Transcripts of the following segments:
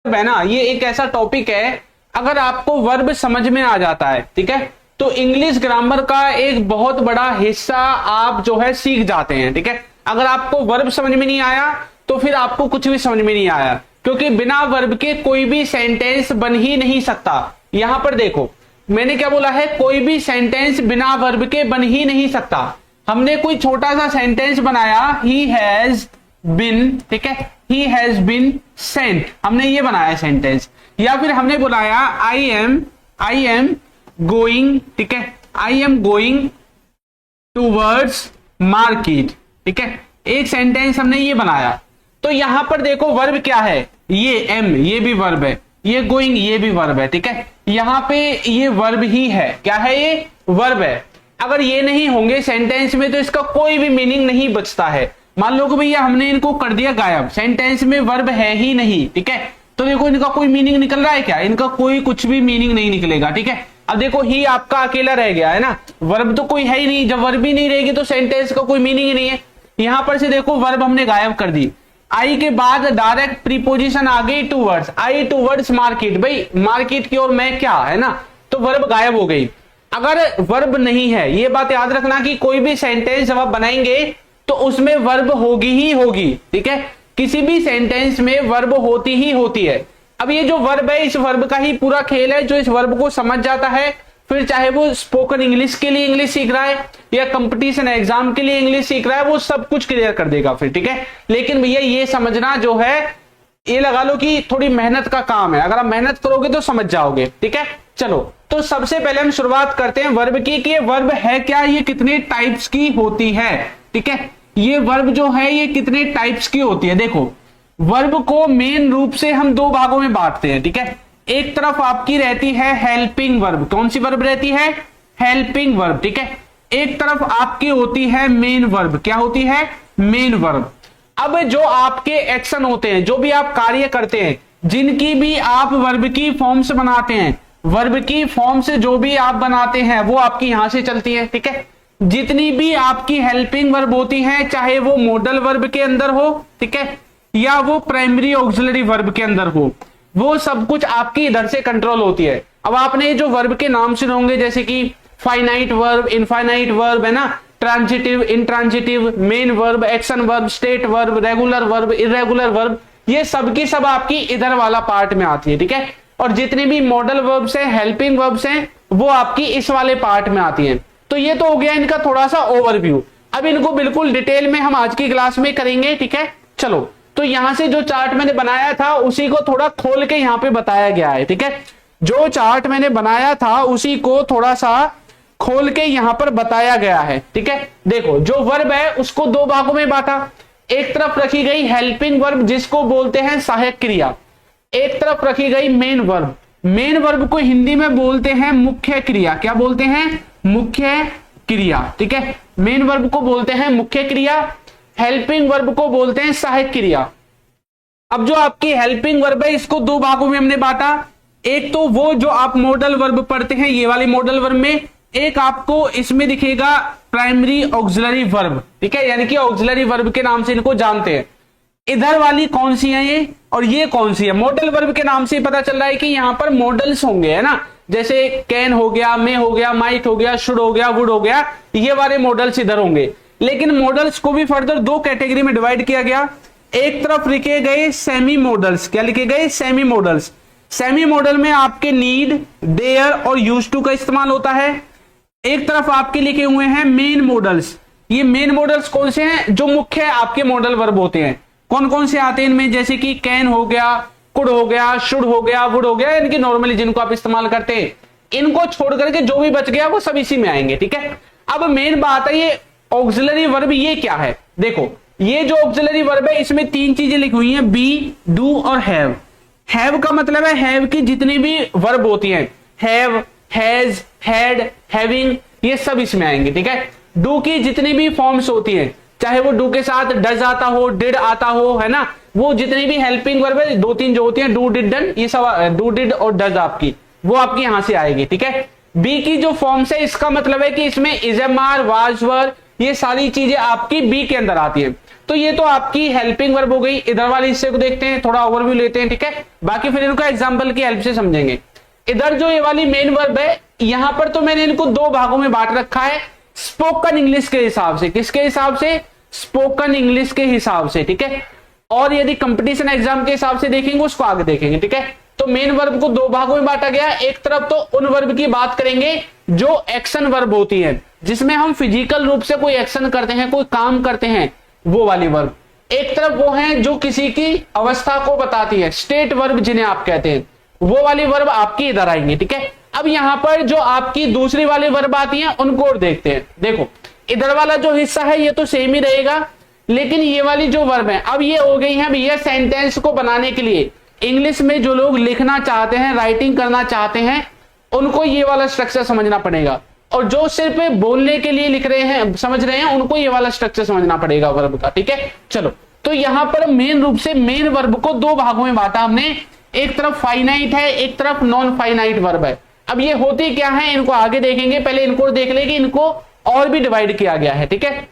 है ना, ये एक ऐसा टॉपिक है, अगर आपको वर्ब समझ में आ जाता है, ठीक है, तो इंग्लिश ग्रामर का एक बहुत बड़ा हिस्सा आप जो है सीख जाते हैं, ठीक है। अगर आपको वर्ब समझ में नहीं आया तो फिर आपको कुछ भी समझ में नहीं आया, क्योंकि बिना वर्ब के कोई भी सेंटेंस बन ही नहीं सकता। यहां पर देखो मैंने क्या बोला है, कोई भी सेंटेंस बिना वर्ब के बन ही नहीं सकता। हमने कोई छोटा सा सेंटेंस बनाया, ही हैज बिन, ठीक है, ही हैज बिन सेंट, हमने ये बनाया सेंटेंस। या फिर हमने बुलाया आई एम गोइंग, ठीक है, I am going towards market, ठीक है, एक सेंटेंस हमने ये बनाया। तो यहां पर देखो वर्ब क्या है, ये एम, ये भी वर्ब है, ये गोइंग, ये भी वर्ब है, ठीक है, यहां पे ये वर्ब ही है। क्या है, ये वर्ब है। अगर ये नहीं होंगे सेंटेंस में तो इसका कोई भी मीनिंग नहीं बचता है। मान लो कि भैया हमने इनको कर दिया गायब, सेंटेंस में वर्ब है ही नहीं, ठीक है, तो देखो इनका कोई मीनिंग निकल रहा है क्या, इनका कोई कुछ भी मीनिंग नहीं निकलेगा, ठीक है। अब देखो ही आपका अकेला रह गया है ना, वर्ब तो कोई है ही नहीं, जब वर्ब ही नहीं रहेगी तो सेंटेंस का कोई मीनिंग ही नहीं है। यहां पर से देखो वर्ब हमने गायब कर दी, आई के बाद डायरेक्ट प्रीपोजिशन आ गई टूवर्ड्स, आई टूवर्ड्स मार्केट, भाई मार्केट की ओर मैं क्या, है ना, तो वर्ब गायब हो गई। अगर वर्ब नहीं है, ये बात याद रखना कि कोई भी सेंटेंस जब आप बनाएंगे तो उसमें वर्ब होगी ही होगी, ठीक है, किसी भी सेंटेंस में वर्ब होती ही होती है। अब ये जो वर्ब है, इस वर्ब का ही पूरा खेल है, जो इस वर्ब को समझ जाता है, फिर चाहे वो स्पोकन इंग्लिश के लिए इंग्लिश सीख रहा है या कंपटीशन एग्जाम के लिए इंग्लिश सीख रहा है, वो सब कुछ क्लियर कर देगा फिर, ठीक है। लेकिन भैया ये समझना जो है, ये लगा लो कि थोड़ी मेहनत का काम है, अगर आप मेहनत करोगे तो समझ जाओगे, ठीक है। चलो तो सबसे पहले हम शुरुआत करते हैं वर्ब की, कि ये वर्ब है क्या, ये कितने टाइप्स की होती है, ठीक है, ये वर्ब जो है ये कितने टाइप्स की होती है। देखो वर्ब को मेन रूप से हम दो भागों में बांटते हैं, ठीक है। एक तरफ आपकी रहती है हेल्पिंग वर्ब, कौन सी वर्ब रहती है, हेल्पिंग वर्ब, ठीक है। एक तरफ आपकी होती है मेन वर्ब, क्या होती है, मेन वर्ब। अब जो आपके एक्शन होते हैं, जो भी आप कार्य करते हैं, जिनकी भी आप वर्ब की फॉर्म से बनाते हैं, वर्ब की फॉर्म से जो भी आप बनाते हैं वो आपकी यहां से चलती है, ठीक है। जितनी भी आपकी हेल्पिंग वर्ब होती हैं, चाहे वो मॉडल वर्ब के अंदर हो, ठीक है, या वो प्राइमरी ऑक्सिलरी वर्ब के अंदर हो, वो सब कुछ आपकी इधर से कंट्रोल होती है। अब आपने जो वर्ब के नाम सुने होंगे, जैसे कि फाइनाइट वर्ब, इनफाइनाइट वर्ब, है ना, transitive, intransitive, main verb, action verb, state verb, regular verb, irregular verb, ये सब की सब आपकी इधर वाला पार्ट में आती है, ठीक है। और जितने भी मॉडल वर्ब्स हैं, हेल्पिंग वर्ब्स हैं, वो आपकी इस वाले पार्ट में आती हैं। तो ये तो हो गया इनका थोड़ा सा ओवरव्यू। अब इनको बिल्कुल डिटेल में हम आज की क्लास में करेंगे, ठीक है। चलो तो यहां से जो चार्ट मैंने बनाया था उसी को थोड़ा खोल के यहां पे बताया गया है, ठीक है। जो चार्ट मैंने बनाया था उसी को थोड़ा सा खोल के यहां पर बताया गया है, ठीक है। देखो जो वर्ब है उसको दो भागों में बांटा, एक तरफ रखी गई हेल्पिंग वर्ब जिसको बोलते हैं सहायक क्रिया, एक तरफ रखी गई मेन वर्ब। मेन वर्ब को हिंदी में बोलते हैं मुख्य क्रिया, क्या बोलते हैं, मुख्य क्रिया, ठीक है। मेन वर्ब को बोलते हैं मुख्य क्रिया, हेल्पिंग वर्ब को बोलते हैं सहायक क्रिया। अब जो आपकी हेल्पिंग वर्ब है इसको दो भागों में हमने बांटा, एक तो वो जो आप मॉडल वर्ब पढ़ते हैं ये वाली मॉडल वर्ब में, एक आपको इसमें दिखेगा प्राइमरी ऑक्सिलरी वर्ब, ठीक है, यानी कि ऑक्सिलरी वर्ब के नाम से इनको जानते हैं। इधर वाली कौन सी है ये, और ये कौन सी है, मॉडल वर्ब के नाम से पता चल रहा है कि यहां पर मॉडल्स होंगे, है ना, जैसे कैन हो गया, मे हो गया, माइट हो गया, शुड हो गया, वुड हो गया, ये वाले मॉडल्स इधर होंगे। लेकिन मॉडल्स को भी फर्दर दो कैटेगरी में डिवाइड किया गया। एक तरफ लिखे गए सेमी मॉडल्स, क्या लिखे गए, सेमी मॉडल्स। सेमी मॉडल में आपके नीड, डेयर और यूज टू का इस्तेमाल होता है। एक तरफ आपके लिखे हुए हैं मेन मॉडल्स। ये मेन मॉडल्स कौन से हैं, जो मुख्य आपके मॉडल वर्ब होते हैं, कौन कौन से आते हैं इनमें, जैसे कि कैन हो गया, कुड हो गया, शुड हो गया, वुड हो गया, इनकी नॉर्मली जिनको आप इस्तेमाल करते हैं, इनको छोड़ करके जो भी बच गया वो सब इसी में आएंगे, ठीक है। अब मेन बात है ये ऑक्सिलरी वर्ब ये क्या है। देखो ये जो ऑक्सिलरी वर्ब है इसमें तीन चीजें लिखी हुई हैं, बी, डू और हैव। हैव का मतलब है हैव की जितनी भी वर्ब होती हैं, हैव, हैज, हैड, हैविंग, ये सब इसमें आएंगे, ठीक है। डू की जितनी भी फॉर्म्स होती हैं, चाहे वो डू के साथ डज आता हो, डिड आता हो, है ना, वो जितनी भी हेल्पिंग वर्ब है दो तीन जो होती हैं, डू, डिड, डन, ये सब डू, डिड और डज आपकी वो आपकी यहां से आएगी, ठीक है। बी की जो फॉर्म्स है इसका मतलब है कि इसमें is am are, was were, ये सारी चीजें आपकी बी के अंदर आती है। तो ये तो आपकी हेल्पिंग वर्ब हो गई। इधर वाले हिस्से को देखते हैं, थोड़ा ओवरव्यू लेते हैं, ठीक है, बाकी फिर इनको एग्जांपल की हेल्प से समझेंगे। इधर जो ये वाली मेन वर्ब है, यहां पर तो मैंने इनको दो भागों में बांट रखा है, स्पोकन इंग्लिश के हिसाब से। किसके हिसाब से? स्पोकन इंग्लिश के हिसाब से, ठीक है। और यदि कंपटीशन एग्जाम के हिसाब से देखेंगे उसको आगे देखेंगे, ठीक है। तो मेन वर्ब को दो भागों में बांटा गया। एक तरफ तो उन वर्ब की बात करेंगे जो एक्शन वर्ब होती है, जिसमें हम फिजिकल रूप से कोई एक्शन करते हैं, कोई काम करते हैं, वो वाली वर्ब। एक तरफ वो है जो किसी की अवस्था को बताती है, स्टेट वर्ब जिन्हें आप कहते हैं, वो वाली वर्ब आपकी इधर आएंगी, ठीक है। अब यहां पर जो आपकी दूसरी वाली वर्ब आती है उनको और देखते हैं। देखो इधर वाला जो हिस्सा है ये तो सेम ही रहेगा, लेकिन ये वाली जो वर्ब है अब ये हो गई है भैया सेंटेंस को बनाने के लिए। इंग्लिश में जो लोग लिखना चाहते हैं, राइटिंग करना चाहते हैं, उनको ये वाला स्ट्रक्चर समझना पड़ेगा, और जो सिर्फ बोलने के लिए लिख रहे हैं, समझ रहे हैं, उनको ये वाला स्ट्रक्चर समझना पड़ेगा वर्ब का, ठीक है। चलो, तो यहां पर मेन रूप से मेन वर्ब को दो भागों में बांटा हमने। एक तरफ फाइनाइट है, एक तरफ नॉन फाइनाइट वर्ब है। अब ये होती क्या है इनको आगे देखेंगे, पहले इनको देख लेंगे, इनको और भी डिवाइड किया गया है, ठीक है।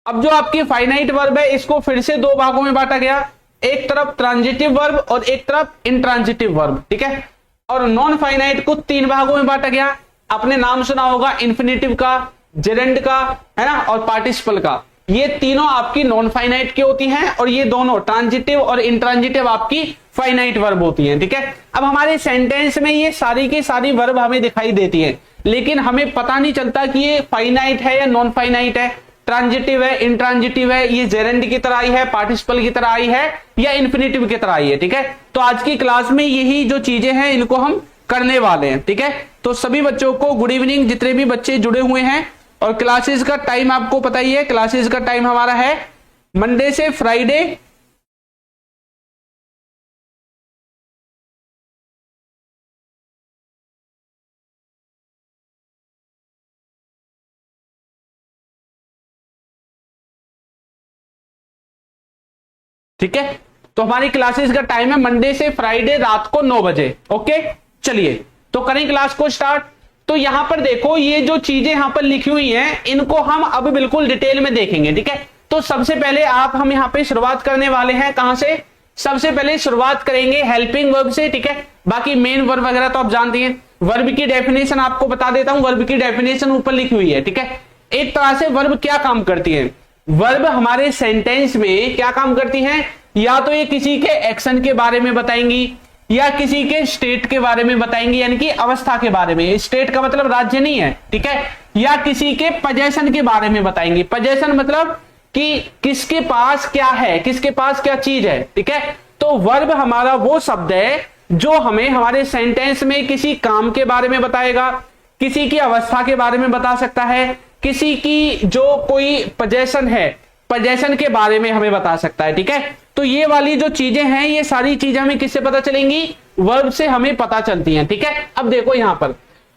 अब जो आपकी फाइनाइट वर्ब है इसको फिर से दो भागों में बांटा गया, एक तरफ ट्रांजिटिव वर्ब और एक तरफ इंट्रांजिटिव वर्ब, ठीक है। और नॉन फाइनाइट को तीन भागों में बांटा गया। आपने नाम सुना होगा इन्फिनेटिव का, जेरेंड का, है ना, और पार्टिसिपल का। ये तीनों आपकी नॉन फाइनाइट की होती हैं, और ये दोनों ट्रांजिटिव और इंट्रांजिटिव आपकी फाइनाइट वर्ब होती हैं, ठीक है। अब हमारे सेंटेंस में ये सारी की सारी वर्ब हमें दिखाई देती है, लेकिन हमें पता नहीं चलता कि ये फाइनाइट है या नॉन फाइनाइट है, ट्रांजिटिव है, इंट्रांजिटिव है, ये जेरेंड की तरह आई है, पार्टिसिपल की तरह आई है, या इन्फिनेटिव की तरह आई है, ठीक है। तो आज की क्लास में यही जो चीजें हैं इनको हम करने वाले हैं, ठीक है। तो सभी बच्चों को गुड इवनिंग, जितने भी बच्चे जुड़े हुए हैं। और क्लासेस का टाइम आपको पता ही है, क्लासेस का टाइम हमारा है मंडे से फ्राइडे, ठीक है। तो हमारी क्लासेस का टाइम है मंडे से फ्राइडे रात को 9 बजे। ओके, चलिए तो करें क्लास को स्टार्ट। तो यहां पर देखो ये जो चीजें यहां पर लिखी हुई हैं इनको हम अब बिल्कुल डिटेल में देखेंगे, ठीक है। तो सबसे पहले हम यहां पे शुरुआत करने वाले हैं कहां से? सबसे पहले शुरुआत करेंगे हेल्पिंग वर्ब से, ठीक है। बाकी मेन वर्ब वगैरह तो आप जानते हैं। वर्ब की डेफिनेशन आपको बता देता हूं, वर्ब की डेफिनेशन ऊपर लिखी हुई है, ठीक है। एक तरह से वर्ब क्या काम करती है? वर्ब हमारे सेंटेंस में क्या काम करती हैं? या तो ये किसी के एक्शन के बारे में बताएंगी, या किसी के स्टेट के बारे में बताएंगी, यानी कि अवस्था के बारे में। स्टेट का मतलब राज्य नहीं है, ठीक है। या किसी के पोजेशन के बारे में बताएंगी। पोजेशन मतलब कि किसके पास क्या है, किसके पास क्या चीज है, ठीक है। तो वर्ब हमारा वो शब्द है जो हमें हमारे सेंटेंस में किसी काम के बारे में बताएगा, किसी की अवस्था के बारे में बता सकता है, किसी की जो कोई पोजेशन है, पोजेशन के बारे में हमें बता सकता है, ठीक है। तो ये वाली जो चीजें हैं ये सारी चीजें हमें किससे पता चलेंगी? वर्ब से हमें पता चलती हैं, ठीक है। अब देखो यहां पर,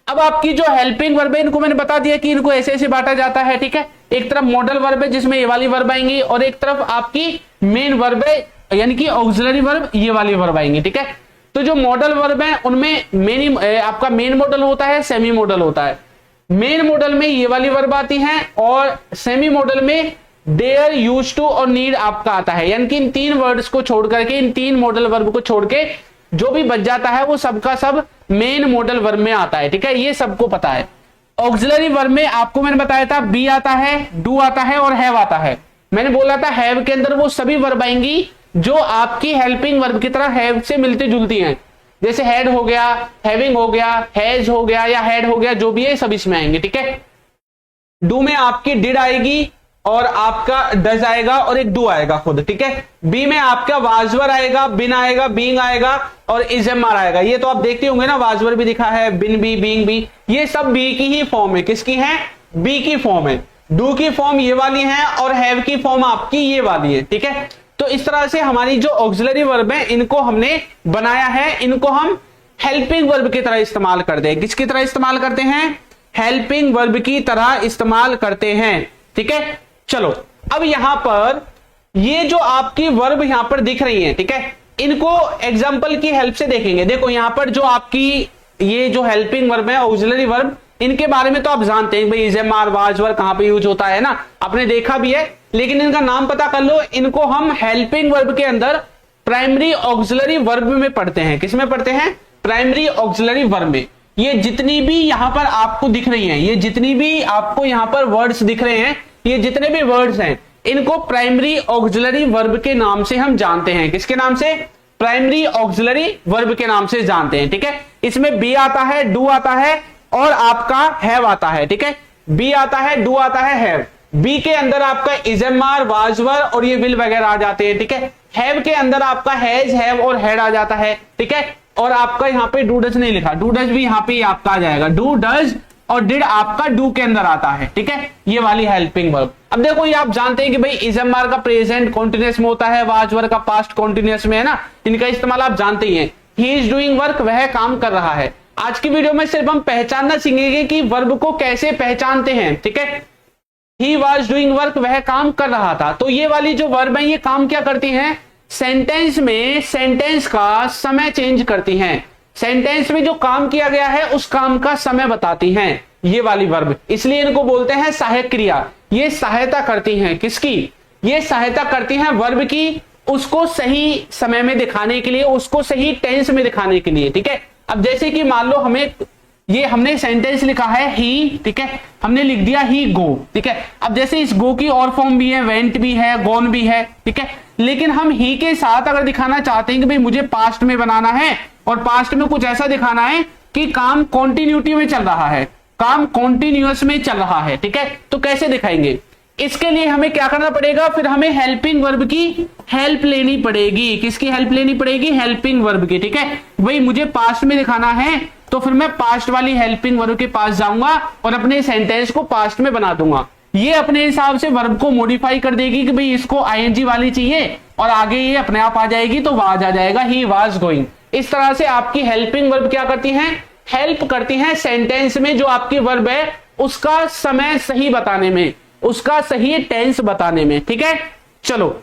अब आपकी जो हेल्पिंग वर्ब है इनको मैंने बता दिया कि इनको ऐसे ऐसे बांटा जाता है, ठीक है। एक तरफ मॉडल वर्ब है जिसमें ये वाली वर्ब आएंगी, और एक तरफ आपकी मेन वर्ब है यानी कि ऑक्सिलरी वर्ब, ये वाली वर्ब आएंगी, ठीक है। तो जो मॉडल वर्ब है उनमें आपका मेन मॉडल होता है, सेमी मॉडल होता है। मेन मॉडल में ये वाली वर्ब आती है, और सेमी मॉडल में देयर, यूज टू और नीड आपका आता है। यानी कि इन तीन वर्ड्स को छोड़ करके, इन तीन मॉडल वर्ब को छोड़ के जो भी बच जाता है वो सबका सब मेन मॉडल वर्ब में आता है, ठीक है। ये सबको पता है। ऑक्सिलरी वर्ब में आपको मैंने बताया था बी आता है, डू आता है और हैव आता है। मैंने बोला था हैव के अंदर वो सभी वर्ब आएंगी जो आपकी हेल्पिंग वर्ब की तरह हैव से मिलती जुलती हैं। जैसे हैड हो गया, हैविंग हो गया, हैज हो गया या हैड हो गया, जो भी है सब इसमें आएंगे, ठीक है। डू में आपकी डिड आएगी, और आपका डज आएगा, और एक डू आएगा खुद, ठीक है। बी में आपका वाजवर आएगा, बिन आएगा, बीइंग आएगा, और इजएमआर आएगा। ये तो आप देखते होंगे ना, वाजवर भी दिखा है, बिन भी, बीइंग भी, ये सब बी की ही फॉर्म है। किसकी है? बी की फॉर्म है। डू की फॉर्म ये वाली है, और हैव की फॉर्म आपकी ये वाली है, ठीक है। तो इस तरह से हमारी जो ऑक्सिलरी वर्ब है इनको हमने बनाया है, इनको हम हेल्पिंग वर्ब की तरह इस्तेमाल करते हैं। किसकी तरह इस्तेमाल करते हैं? हेल्पिंग वर्ब की तरह इस्तेमाल करते हैं, ठीक है। चलो, अब यहां पर ये जो आपकी वर्ब यहां पर दिख रही है, ठीक है, इनको एग्जांपल की हेल्प से देखेंगे। देखो यहां पर जो आपकी ये जो हेल्पिंग वर्ब है, ऑक्सिलरी वर्ब, इनके बारे में तो आप जानते हैं भाई, is am are, was verb कहां पे यूज होता है ना, आपने देखा भी है, लेकिन इनका नाम पता कर लो। इनको हम हेल्पिंग वर्ब के अंदर प्राइमरी ऑक्सिलरी वर्ब में पढ़ते हैं। किस में पढ़ते हैं? प्राइमरी ऑक्सिलरी वर्ब में। ये जितनी भी यहां पर आपको दिख रही हैं, ये जितनी भी आपको यहां पर वर्ड्स दिख रहे हैं, ये जितने भी वर्ड्स हैं, इनको प्राइमरी ऑक्सिलरी वर्ब के नाम से हम जानते हैं। किसके नाम से? प्राइमरी ऑक्सिलरी वर्ब के नाम से जानते हैं। ठीक है, इसमें बी आता है, डू आता है और आपका हैव आता है। ठीक है, बी आता है, डू आता है, हैव। बी के अंदर आपका is am are, was were और ये विल वगैरह आ जाते हैं। ठीक है, हैव के अंदर आपका हैज, हैव और हैड आ जाता है। ठीक है, और आपका यहाँ पे डू डज नहीं लिखा, डू डज भी यहाँ पे आपका आ जाएगा, डू डज और डिड आपका डू के अंदर आता है। ठीक है, ये वाली हेल्पिंग वर्ब। अब देखो ये आप जानते हैं कि भाई इज एम आर का प्रेजेंट कॉन्टिन्यूअस में होता है, वाज वर का पास्ट कॉन्टिन्यूअस में है ना, इनका इस्तेमाल आप जानते ही हैं। ही इज डूइंग वर्क, वह काम कर रहा है। आज की वीडियो में सिर्फ हम पहचानना सीखेंगे कि वर्ब को कैसे पहचानते हैं। ठीक है, ही वॉज डूइंग वर्क, वह काम कर रहा था। तो ये वाली जो वर्ब है ये काम क्या करती हैं? सेंटेंस में सेंटेंस का समय चेंज करती हैं। सेंटेंस में जो काम किया गया है उस काम का समय बताती हैं ये वाली वर्ब, इसलिए इनको बोलते हैं सहायक क्रिया। ये सहायता करती हैं किसकी? ये सहायता करती हैं वर्ब की, उसको सही समय में दिखाने के लिए, उसको सही टेंस में दिखाने के लिए। ठीक है, अब जैसे कि मान लो हमने सेंटेंस लिखा है ही, ठीक है, हमने लिख दिया ही गो। ठीक है, अब जैसे इस गो की और फॉर्म भी है, वेंट भी है, गोन भी है। ठीक है, लेकिन हम ही के साथ अगर दिखाना चाहते हैं कि भाई मुझे पास्ट में बनाना है और पास्ट में कुछ ऐसा दिखाना है कि काम कॉन्टिन्यूटी में चल रहा है, काम कॉन्टिन्यूअस में चल रहा है। ठीक है, तो कैसे दिखाएंगे? इसके लिए हमें क्या करना पड़ेगा? फिर हमें हेल्पिंग वर्ब की हेल्प लेनी पड़ेगी। किसकी हेल्प लेनी पड़ेगी? हेल्पिंग वर्ब की। ठीक है, भाई मुझे पास्ट में दिखाना है तो फिर मैं पास्ट वाली हेल्पिंग वर्ब के पास जाऊंगा और अपने सेंटेंस को पास्ट में बना दूंगा। ये अपने हिसाब से वर्ब को मॉडिफाई कर देगी कि भाई इसको आईएनजी वाली चाहिए और आगे ये अपने आप आ जाएगी तो वाज आ जाएगा, ही वाज गोइंग। इस तरह से आपकी हेल्पिंग वर्ब क्या करती हैं? हेल्प करती हैं सेंटेंस में जो आपकी वर्ब है उसका समय सही बताने में, उसका सही टेंस बताने में। ठीक है, चलो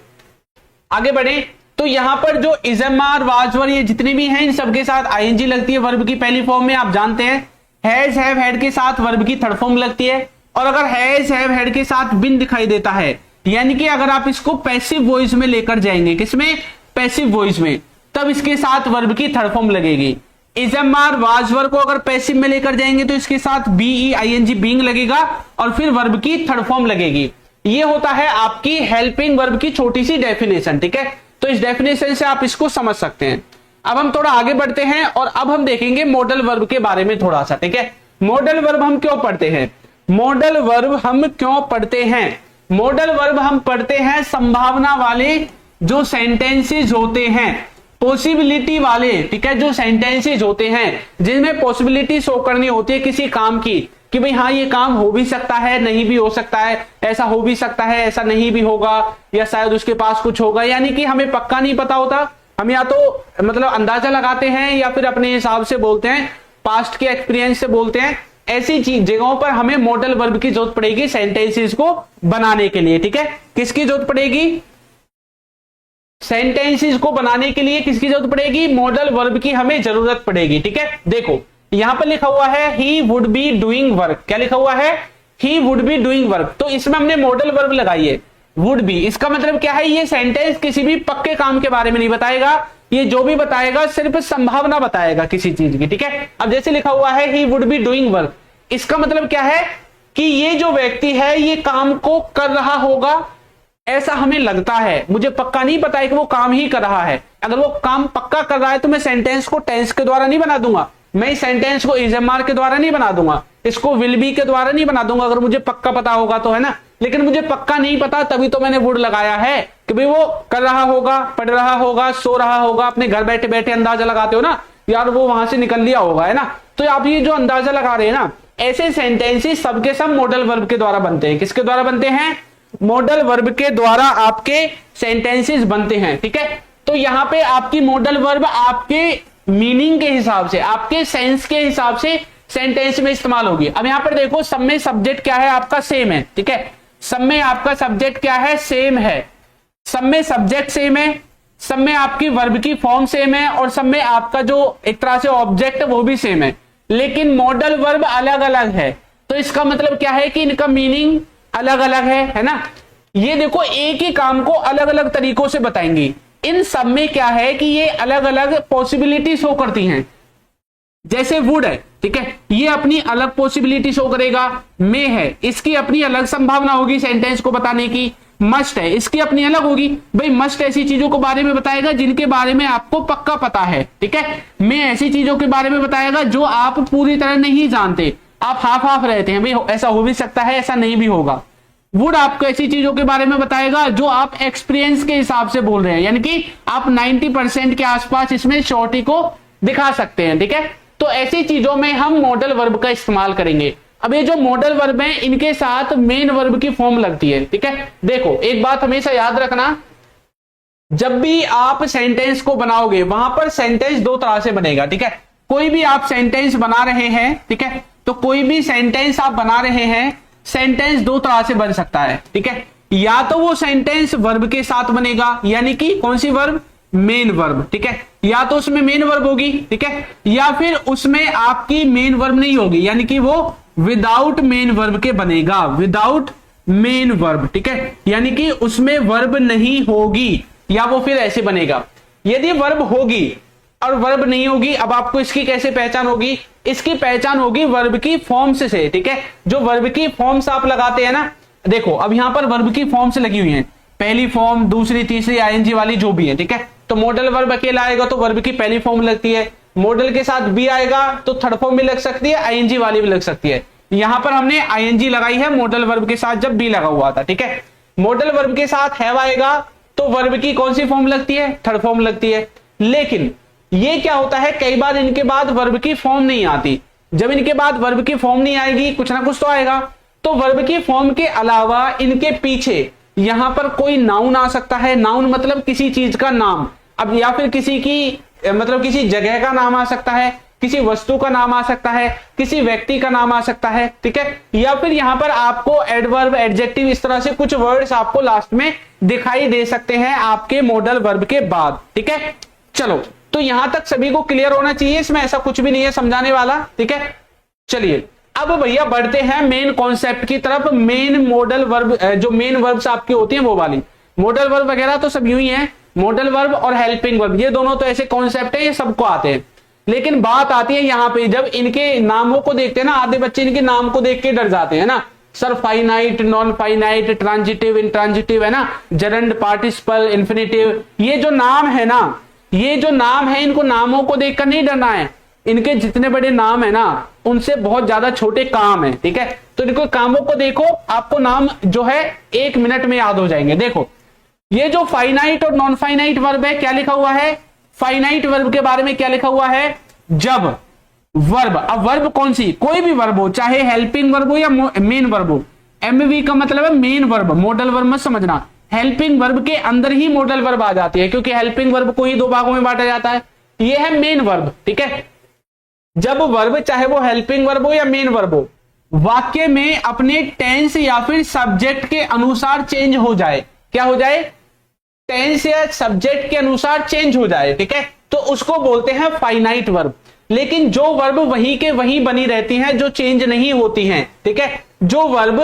आगे बढ़े। तो यहां पर जो is am are, was were ये जितने भी हैं इन सबके साथ आईएनजी लगती है वर्ब की पहली फॉर्म में। आप जानते हैं हैज, हैव, हैड के साथ वर्ब की थर्ड फॉर्म लगती है। और अगर हैज, हैव, हैड के साथ बिन दिखाई देता है, यानी कि अगर आप इसको पैसिव वॉइस में लेकर जाएंगे, किसमें? पैसिव वॉइस में, तब इसके साथ वर्ब की थर्ड फॉर्म लगेगी। Is am are, was were को अगर पैसिव में लेकर जाएंगे तो इसके साथ बीई आईएनजी बीइंग लगेगा और फिर वर्ब की थर्ड फॉर्म लगेगी। ये होता है आपकी हेल्पिंग वर्ब की छोटी सी डेफिनेशन। ठीक है, तो इस डेफिनेशन से आप इसको समझ सकते हैं। अब हम थोड़ा आगे बढ़ते हैं और अब हम देखेंगे मॉडल वर्ब के बारे में थोड़ा सा। ठीक है, मॉडल वर्ब हम क्यों पढ़ते हैं? मॉडल वर्ब हम क्यों पढ़ते हैं? मॉडल वर्ब हम पढ़ते हैं संभावना वाले जो सेंटेंसेस होते हैं, पॉसिबिलिटी वाले। ठीक है, जो सेंटेंसेस होते हैं जिनमें पॉसिबिलिटी शो करनी होती है किसी काम की, कि भाई हाँ ये काम हो भी सकता है, नहीं भी हो सकता है, ऐसा हो भी सकता है, ऐसा नहीं भी होगा, या शायद उसके पास कुछ होगा, यानी कि हमें पक्का नहीं पता होता। हम या तो मतलब अंदाजा लगाते हैं या फिर अपने हिसाब से बोलते हैं, पास्ट के एक्सपीरियंस से बोलते हैं। ऐसी चीज जगहों पर हमें मॉडल वर्ब की जरूरत पड़ेगी सेंटेंसेस को बनाने के लिए। ठीक है, किसकी जरूरत पड़ेगी? सेंटेंसेस को बनाने के लिए किसकी जरूरत पड़ेगी? मॉडल वर्ब की हमें जरूरत पड़ेगी। ठीक है, देखो यहां पर लिखा हुआ है he would be doing work. क्या लिखा हुआ है? He would be doing work. तो इसमें हमने मॉडल वर्ब लगाई है वुड बी। इसका मतलब क्या है? ये सेंटेंस किसी भी पक्के काम के बारे में नहीं बताएगा, ये जो भी बताएगा सिर्फ संभावना बताएगा किसी चीज की। ठीक है, अब जैसे लिखा हुआ है he would be doing work, इसका मतलब क्या है कि ये जो व्यक्ति है ये काम को कर रहा होगा, ऐसा हमें लगता है। मुझे पक्का नहीं पता है कि वो काम ही कर रहा है। अगर वो काम पक्का कर रहा है तो मैं सेंटेंस को टेंस के द्वारा नहीं बना दूंगा, मैं इस सेंटेंस को इज एम आर के द्वारा नहीं बना दूंगा, इसको विल बी के द्वारा नहीं बना दूंगा, अगर मुझे पक्का पता होगा तो, है ना। लेकिन मुझे पक्का नहीं पता तभी तो मैंने वुड लगाया है कि भाई वो कर रहा होगा, पढ़ रहा होगा, सो रहा होगा। अपने घर बैठे बैठे अंदाजा लगाते हो ना, यार वो वहां से निकल लिया होगा, है ना। तो आप ये जो अंदाजा लगा रहे हैं ना, ऐसे सेंटेंसेस सबके सब मॉडल वर्ब के द्वारा बनते हैं। किसके द्वारा बनते हैं? मॉडल वर्ब के द्वारा आपके सेंटेंसेस बनते हैं। ठीक है, तो यहां पे आपकी मॉडल वर्ब आपके मीनिंग के हिसाब से, आपके सेंस के हिसाब से सेंटेंस में इस्तेमाल होगी। अब यहां पर देखो सब में सब्जेक्ट क्या है आपका? सेम है। ठीक है, सब में आपका सब्जेक्ट क्या है? सेम है। सब में सब्जेक्ट सेम है, सब में आपकी वर्ब की फॉर्म सेम है और सब में आपका जो एक तरह से ऑब्जेक्ट है वो भी सेम है। लेकिन मॉडल वर्ब अलग अलग है। तो इसका मतलब क्या है कि इनका मीनिंग अलग अलग है ना। ये देखो एक ही काम को अलग अलग तरीकों से बताएंगी। इन सब में क्या है कि ये अलग अलग पॉसिबिलिटी शो करती हैं। जैसे वुड है, ठीक है, ये अपनी अलग पॉसिबिलिटी शो करेगा। मे है, इसकी अपनी अलग संभावना होगी सेंटेंस को बताने की। मस्ट है, इसकी अपनी अलग होगी। भाई मस्ट ऐसी चीजों के बारे में बताएगा जिनके बारे में आपको पक्का पता है, ठीक है। मे ऐसी चीजों के बारे में बताएगा जो आप पूरी तरह नहीं जानते, आप हाफ हाफ रहते हैं, भाई ऐसा हो भी सकता है, ऐसा नहीं भी होगा। वुड आपको ऐसी चीजों के बारे में बताएगा जो आप एक्सपीरियंस के हिसाब से बोल रहे हैं, यानी कि आप 90% के आसपास इसमें श्योरिटी को दिखा सकते हैं, ठीक है। तो ऐसी चीजों में हम मॉडल वर्ब का इस्तेमाल करेंगे। अब ये जो मॉडल वर्ब है इनके साथ मेन वर्ब की फॉर्म लगती है, ठीक है। देखो एक बात हमेशा याद रखना, जब भी आप सेंटेंस को बनाओगे वहां पर सेंटेंस दो तरह से बनेगा, ठीक है। कोई भी आप सेंटेंस बना रहे हैं, ठीक है, तो कोई भी सेंटेंस आप बना रहे हैं, सेंटेंस दो तरह से बन सकता है, ठीक है। या तो वो सेंटेंस वर्ब के साथ बनेगा, यानी कि कौन सी वर्ब, मेन वर्ब, ठीक है, या तो उसमें मेन वर्ब होगी, ठीक है, या फिर उसमें आपकी मेन वर्ब नहीं होगी, यानी कि वो विदाउट मेन वर्ब के बनेगा, विदाउट मेन वर्ब, ठीक है, यानी कि उसमें वर्ब नहीं होगी, या वो फिर ऐसे बनेगा। यदि वर्ब होगी और वर्ब नहीं होगी, अब आपको इसकी कैसे पहचान होगी, इसकी पहचान होगी वर्ब की फॉर्म्स से, ठीक है। जो वर्ब की फॉर्म्स आप लगाते हैं ना, देखो अब यहां पर वर्ब की फॉर्म्स लगी हुई हैं, पहली फॉर्म, दूसरी, तीसरी, आईएनजी वाली जो भी है, ठीक है। तो मॉडल वर्ब अकेला आएगा तो वर्ब की पहली फॉर्म लगती है, मॉडल के साथ बी आएगा तो थर्ड फॉर्म भी लग सकती है, आईएनजी वाली भी लग सकती है। यहां पर हमने आईएनजी लगाई है मॉडल वर्ब के साथ जब बी लगा हुआ था, ठीक है। मॉडल वर्ब के साथ हैव आएगा तो वर्ब की कौन सी फॉर्म लगती है, थर्ड फॉर्म लगती है। लेकिन ये क्या होता है, कई बार इनके बाद वर्ब की फॉर्म नहीं आती। जब इनके बाद वर्ब की फॉर्म नहीं आएगी, कुछ ना कुछ तो आएगा, तो वर्ब की फॉर्म के अलावा इनके पीछे यहां पर कोई नाउन आ सकता है। नाउन मतलब किसी चीज का नाम, अब या फिर किसी की मतलब किसी जगह का नाम आ सकता है, किसी वस्तु का नाम आ सकता है, किसी व्यक्ति का नाम आ सकता है, ठीक है। या फिर यहां पर आपको एडवर्ब, एडजेक्टिव, इस तरह से कुछ वर्ड्स आपको लास्ट में दिखाई दे सकते हैं आपके मॉडल वर्ब के बाद, ठीक है। चलो तो यहां तक सभी को क्लियर होना चाहिए, इसमें ऐसा कुछ भी नहीं है समझाने वाला, ठीक है। चलिए अब भैया बढ़ते हैं मेन कॉन्सेप्ट की तरफ। मेन मॉडल वर्ब, जो मेन वर्ब्स आपकी होती हैं वो वाली, मॉडल वर्ब वगैरह तो सब यूं ही है, मॉडल वर्ब और हेल्पिंग वर्ब, ये दोनों तो ऐसे कॉन्सेप्ट है, ये सबको आते हैं। लेकिन बात आती है यहां पे, जब इनके नामों को देखते हैं ना, आधे बच्चे इनके नाम को देख के डर जाते हैं ना, sir finite, non finite, transitive, intransitive, है ना, जरंड, पार्टिसिपल, इंफिनिटिव, ये जो नाम है ना, ये जो नाम है, इनको नामों को देखकर नहीं डरना है। इनके जितने बड़े नाम है ना, उनसे बहुत ज्यादा छोटे काम है, ठीक है। तो इनको कामों को देखो, आपको नाम जो है 1 मिनट में याद हो जाएंगे। देखो ये जो फाइनाइट और नॉन फाइनाइट वर्ब है, क्या लिखा हुआ है, फाइनाइट वर्ब के बारे में क्या लिखा हुआ है, जब वर्ब, अब वर्ब कौन सी, कोई भी वर्ब हो, चाहे हेल्पिंग वर्ब हो या मेन वर्ब हो, एमवी का मतलब है मेन वर्ब, मॉडल वर्ब मत समझना। हेल्पिंग वर्ब के अंदर ही मॉडल वर्ब आ जाती है, क्योंकि हेल्पिंग वर्ब को ही 2 भागों में बांटा जाता है। ये है मेन वर्ब, ठीक है। जब वर्ब, चाहे वो हेल्पिंग वर्ब हो या मेन वर्ब हो, वाक्य में अपने टेंस या फिर सब्जेक्ट के अनुसार चेंज हो जाए, क्या हो जाए, टेंस या सब्जेक्ट के अनुसार चेंज हो जाए, ठीक है, तो उसको बोलते हैं फाइनाइट वर्ब। लेकिन जो वर्ब वही के वही बनी रहती हैं, जो चेंज नहीं होती हैं, ठीक है, जो वर्ब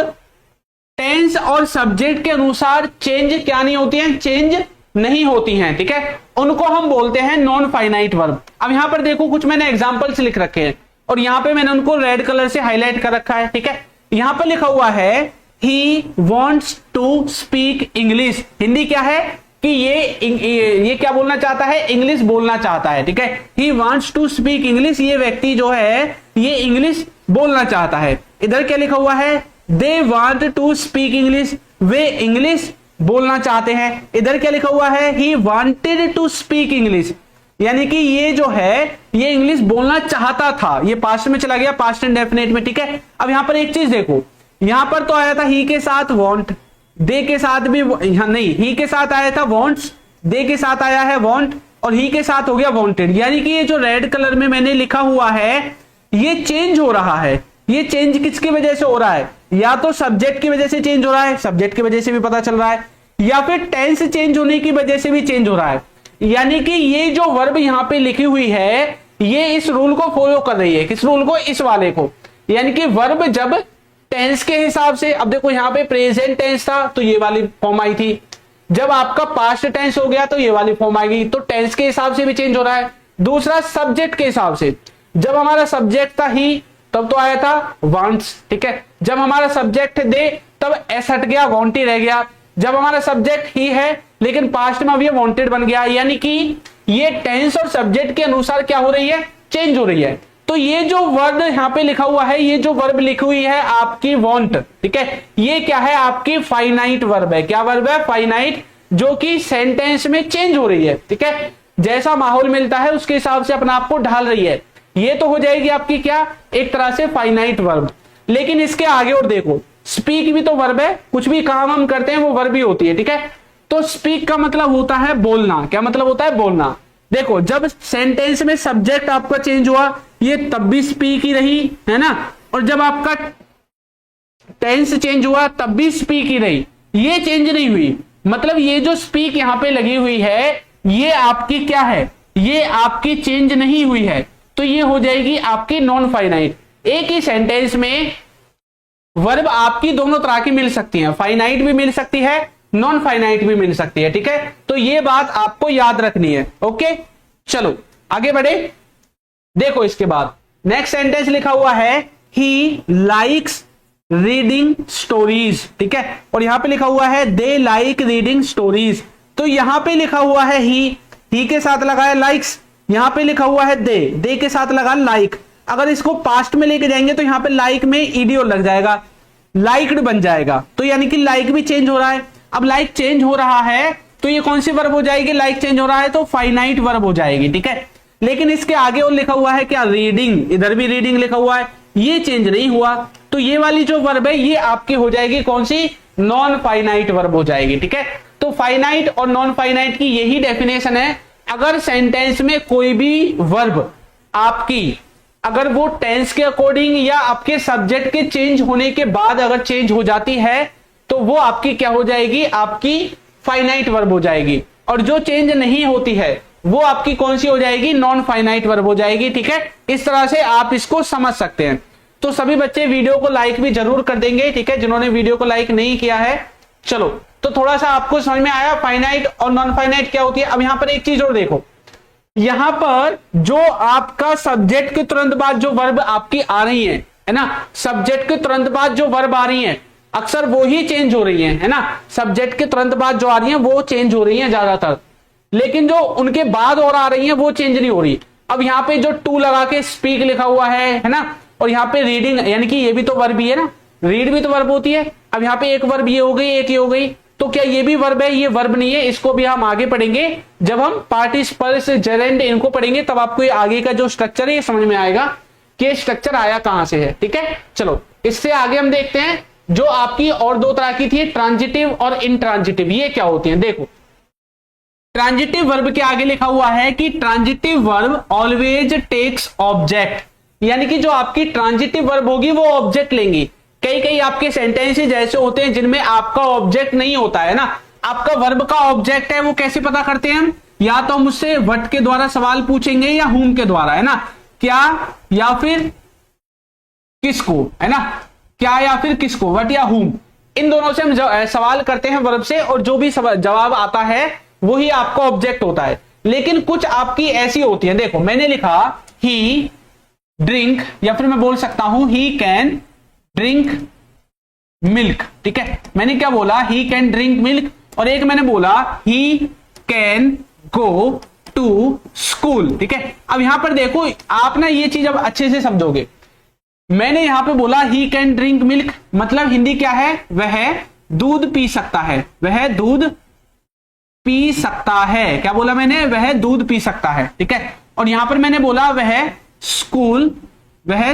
टेंस और सब्जेक्ट के अनुसार चेंज क्या नहीं होती हैं, चेंज नहीं होती हैं, ठीक है, उनको हम बोलते हैं नॉन फाइनाइट वर्ब। अब यहां पर देखो कुछ मैंने एग्जांपल्स लिख रखे हैं और यहां पे मैंने उनको रेड कलर से हाईलाइट कर रखा है, ठीक है। यहां पर लिखा हुआ है he wants to speak English. Hindi क्या है कि ये क्या बोलना चाहता है, इंग्लिश बोलना चाहता है, ठीक है। He wants to speak English, ये व्यक्ति जो है ये इंग्लिश बोलना चाहता है। इधर क्या लिखा हुआ है, they want to speak English, वे इंग्लिश बोलना चाहते हैं। इधर क्या लिखा हुआ है, he wanted to speak English, यानी कि ये जो है ये इंग्लिश बोलना चाहता था, ये पास्ट में चला गया, पास्ट इंडेफिनिट में, ठीक है। अब यहां पर एक चीज देखो, यहां पर तो आया था ही के साथ वांट, दे के साथ भी नहीं, ही के साथ आया था वांट्स, दे के साथ आया है वांट, और ही के साथ हो गया वांटेड। यानी कि ये जो रेड कलर में मैंने लिखा हुआ है ये चेंज हो रहा है। ये चेंज किसकी वजह से हो रहा है, या तो सब्जेक्ट की वजह से चेंज हो रहा है, सब्जेक्ट की वजह से भी पता चल रहा है, या फिर टेंस चेंज होने की वजह से भी चेंज हो रहा है। यानी कि ये जो वर्ब यहां पे लिखी हुई है ये इस रूल को फॉलो कर रही है। किस रूल को? इस वाले को। यानी कि वर्ब जब टेंस के हिसाब से, अब देखो यहां पे प्रेजेंट टेंस था तो ये वाली फॉर्म आई थी, जब आपका पास्ट टेंस हो गया तो ये वाली फॉर्म आएगी। तो टेंस के हिसाब से भी चेंज हो रहा है। दूसरा सब्जेक्ट के हिसाब से, जब हमारा सब्जेक्ट था ही तब तो आया था वांट्स, ठीक है। जब हमारा सब्जेक्ट दे तब एस हट गया, वांट ही रह गया। जब हमारा सब्जेक्ट ही है लेकिन पास्ट में अब ये वांटेड बन गया। यानी कि ये टेंस और सब्जेक्ट के अनुसार क्या हो रही है? चेंज हो रही है। तो ये जो वर्ड यहां पे लिखा हुआ है, ये जो वर्ब लिखी हुई है आपकी वांट, ठीक है, ये क्या है? आपकी फाइनाइट वर्ब है। क्या वर्ब है? फाइनाइट, जो कि सेंटेंस में चेंज हो रही है, ठीक है। जैसा माहौल मिलता है उसके हिसाब से अपने आप को ढाल रही है। ये तो हो जाएगी आपकी क्या? एक तरह से फाइनाइट वर्ब। लेकिन इसके आगे और देखो, स्पीक भी तो वर्ब है। कुछ भी काम हम करते हैं वो वर्ब ही होती है, ठीक है। तो स्पीक का मतलब होता है बोलना। क्या मतलब होता है? बोलना। देखो जब सेंटेंस में सब्जेक्ट आपका चेंज हुआ, ये तब भी स्पीक ही रही, है ना। और जब आपका टेंस चेंज हुआ तब भी स्पीक ही रही, ये चेंज नहीं हुई। मतलब ये जो स्पीक यहां पे लगी हुई है, ये आपकी क्या है? ये आपकी चेंज नहीं हुई है। तो ये हो जाएगी आपकी नॉन फाइनाइट। एक ही सेंटेंस में वर्ब आपकी दोनों तरह की मिल सकती है, फाइनाइट भी मिल सकती है, नॉन फाइनाइट भी मिल सकती है, ठीक है। तो ये बात आपको याद रखनी है। ओके, चलो आगे बढ़े। देखो इसके बाद नेक्स्ट सेंटेंस लिखा हुआ है ही लाइक्स रीडिंग स्टोरीज, ठीक है। और यहां पे लिखा हुआ है दे लाइक रीडिंग स्टोरीज। तो यहां पे लिखा हुआ है ही के साथ लगा है लाइक्स, यहां पे लिखा हुआ है दे के साथ लगा लाइक। अगर इसको पास्ट में लेके जाएंगे तो यहां पे लाइक में ईडीओ लग जाएगा, लाइक्ड बन जाएगा। तो यानी कि लाइक भी चेंज हो रहा है। अब लाइक चेंज हो रहा है तो ये कौन सी वर्ब हो जाएगी? लाइक चेंज हो रहा है तो फाइनाइट वर्ब हो जाएगी, ठीक है। लेकिन इसके आगे और लिखा हुआ है क्या? रीडिंग। इधर भी रीडिंग लिखा हुआ है, ये चेंज नहीं हुआ। तो ये वाली जो वर्ब है ये आपकी हो जाएगी कौन सी? नॉन फाइनाइट वर्ब हो जाएगी, ठीक है। तो फाइनाइट और नॉन फाइनाइट की यही डेफिनेशन है। अगर सेंटेंस में कोई भी वर्ब आपकी, अगर वो टेंस के अकॉर्डिंग या आपके सब्जेक्ट के चेंज होने के बाद अगर चेंज हो जाती है तो वो आपकी क्या हो जाएगी? आपकी फाइनाइट वर्ब हो जाएगी। और जो चेंज नहीं होती है वो आपकी कौन सी हो जाएगी? नॉन फाइनाइट वर्ब हो जाएगी, ठीक है। इस तरह से आप इसको समझ सकते हैं। तो सभी बच्चे वीडियो को लाइक भी जरूर कर देंगे, ठीक है, जिन्होंने वीडियो को लाइक नहीं किया है। चलो, तो थोड़ा सा आपको समझ में आया फाइनाइट और नॉन फाइनाइट क्या होती है। अब यहां पर एक चीज और देखो, यहां पर जो आपका सब्जेक्ट के तुरंत बाद जो वर्ब आपकी आ रही है ना, सब्जेक्ट के तुरंत बाद जो वर्ब आ रही है अक्सर वो ही चेंज हो रही है ना। सब्जेक्ट के तुरंत बाद जो आ रही है वो चेंज हो रही है ज्यादातर, लेकिन जो उनके बाद और आ रही है वो चेंज नहीं हो रही। अब यहाँ पे जो टू लगा के स्पीक लिखा हुआ है ना, और यहाँ पे रीडिंग, यानी कि ये भी तो वर्ब ही है ना, रीड भी तो वर्ब होती है। अब यहाँ पे एक वर्ब ये हो गई, एक ये हो गई, तो क्या ये भी वर्ब है? ये वर्ब नहीं है। इसको भी हम आगे पढ़ेंगे, जब हम पार्टिसिपल्स जेरेंड इनको पढ़ेंगे तब आपको ये आगे का जो स्ट्रक्चर है ये समझ में आएगा कि स्ट्रक्चर आया कहां से है, ठीक है। चलो इससे आगे हम देखते हैं जो आपकी और दो तरह की थी, ट्रांजिटिव और इंट्रांजिटिव। ये क्या होती है? देखो, ट्रांजिटिव वर्ब के आगे लिखा हुआ है कि transitive verb always takes object, यानी कि जो आपकी ट्रांजिटिव वर्ब होगी वो ऑब्जेक्ट लेंगी। कई कई आपके सेंटेंसेस ऐसे होते हैं जिनमें आपका ऑब्जेक्ट नहीं होता है ना, आपका वर्ब का ऑब्जेक्ट है। वो कैसे पता करते हैं हम? या तो हम उससे व्हाट के द्वारा सवाल पूछेंगे या whom के द्वारा, है ना, क्या या फिर किसको, है ना, क्या या फिर किसको, व्हाट या whom, इन दोनों से हम सवाल करते हैं वर्ब से, और जो भी जवाब आता है वही आपका ऑब्जेक्ट होता है। लेकिन कुछ आपकी ऐसी होती है, देखो मैंने लिखा ही ड्रिंक, या फिर मैं बोल सकता हूं ही कैन ड्रिंक मिल्क, ठीक है। मैंने क्या बोला? He can drink milk. और एक मैंने बोला he can go to school, ठीक है। अब यहां पर देखो आप ना ये चीज अब अच्छे से समझोगे। मैंने यहां पे बोला ही कैन ड्रिंक मिल्क, मतलब हिंदी क्या है? वह दूध पी सकता है, वह दूध पी सकता है। क्या बोला मैंने? वह दूध पी सकता है, ठीक है। और यहां पर मैंने बोला वह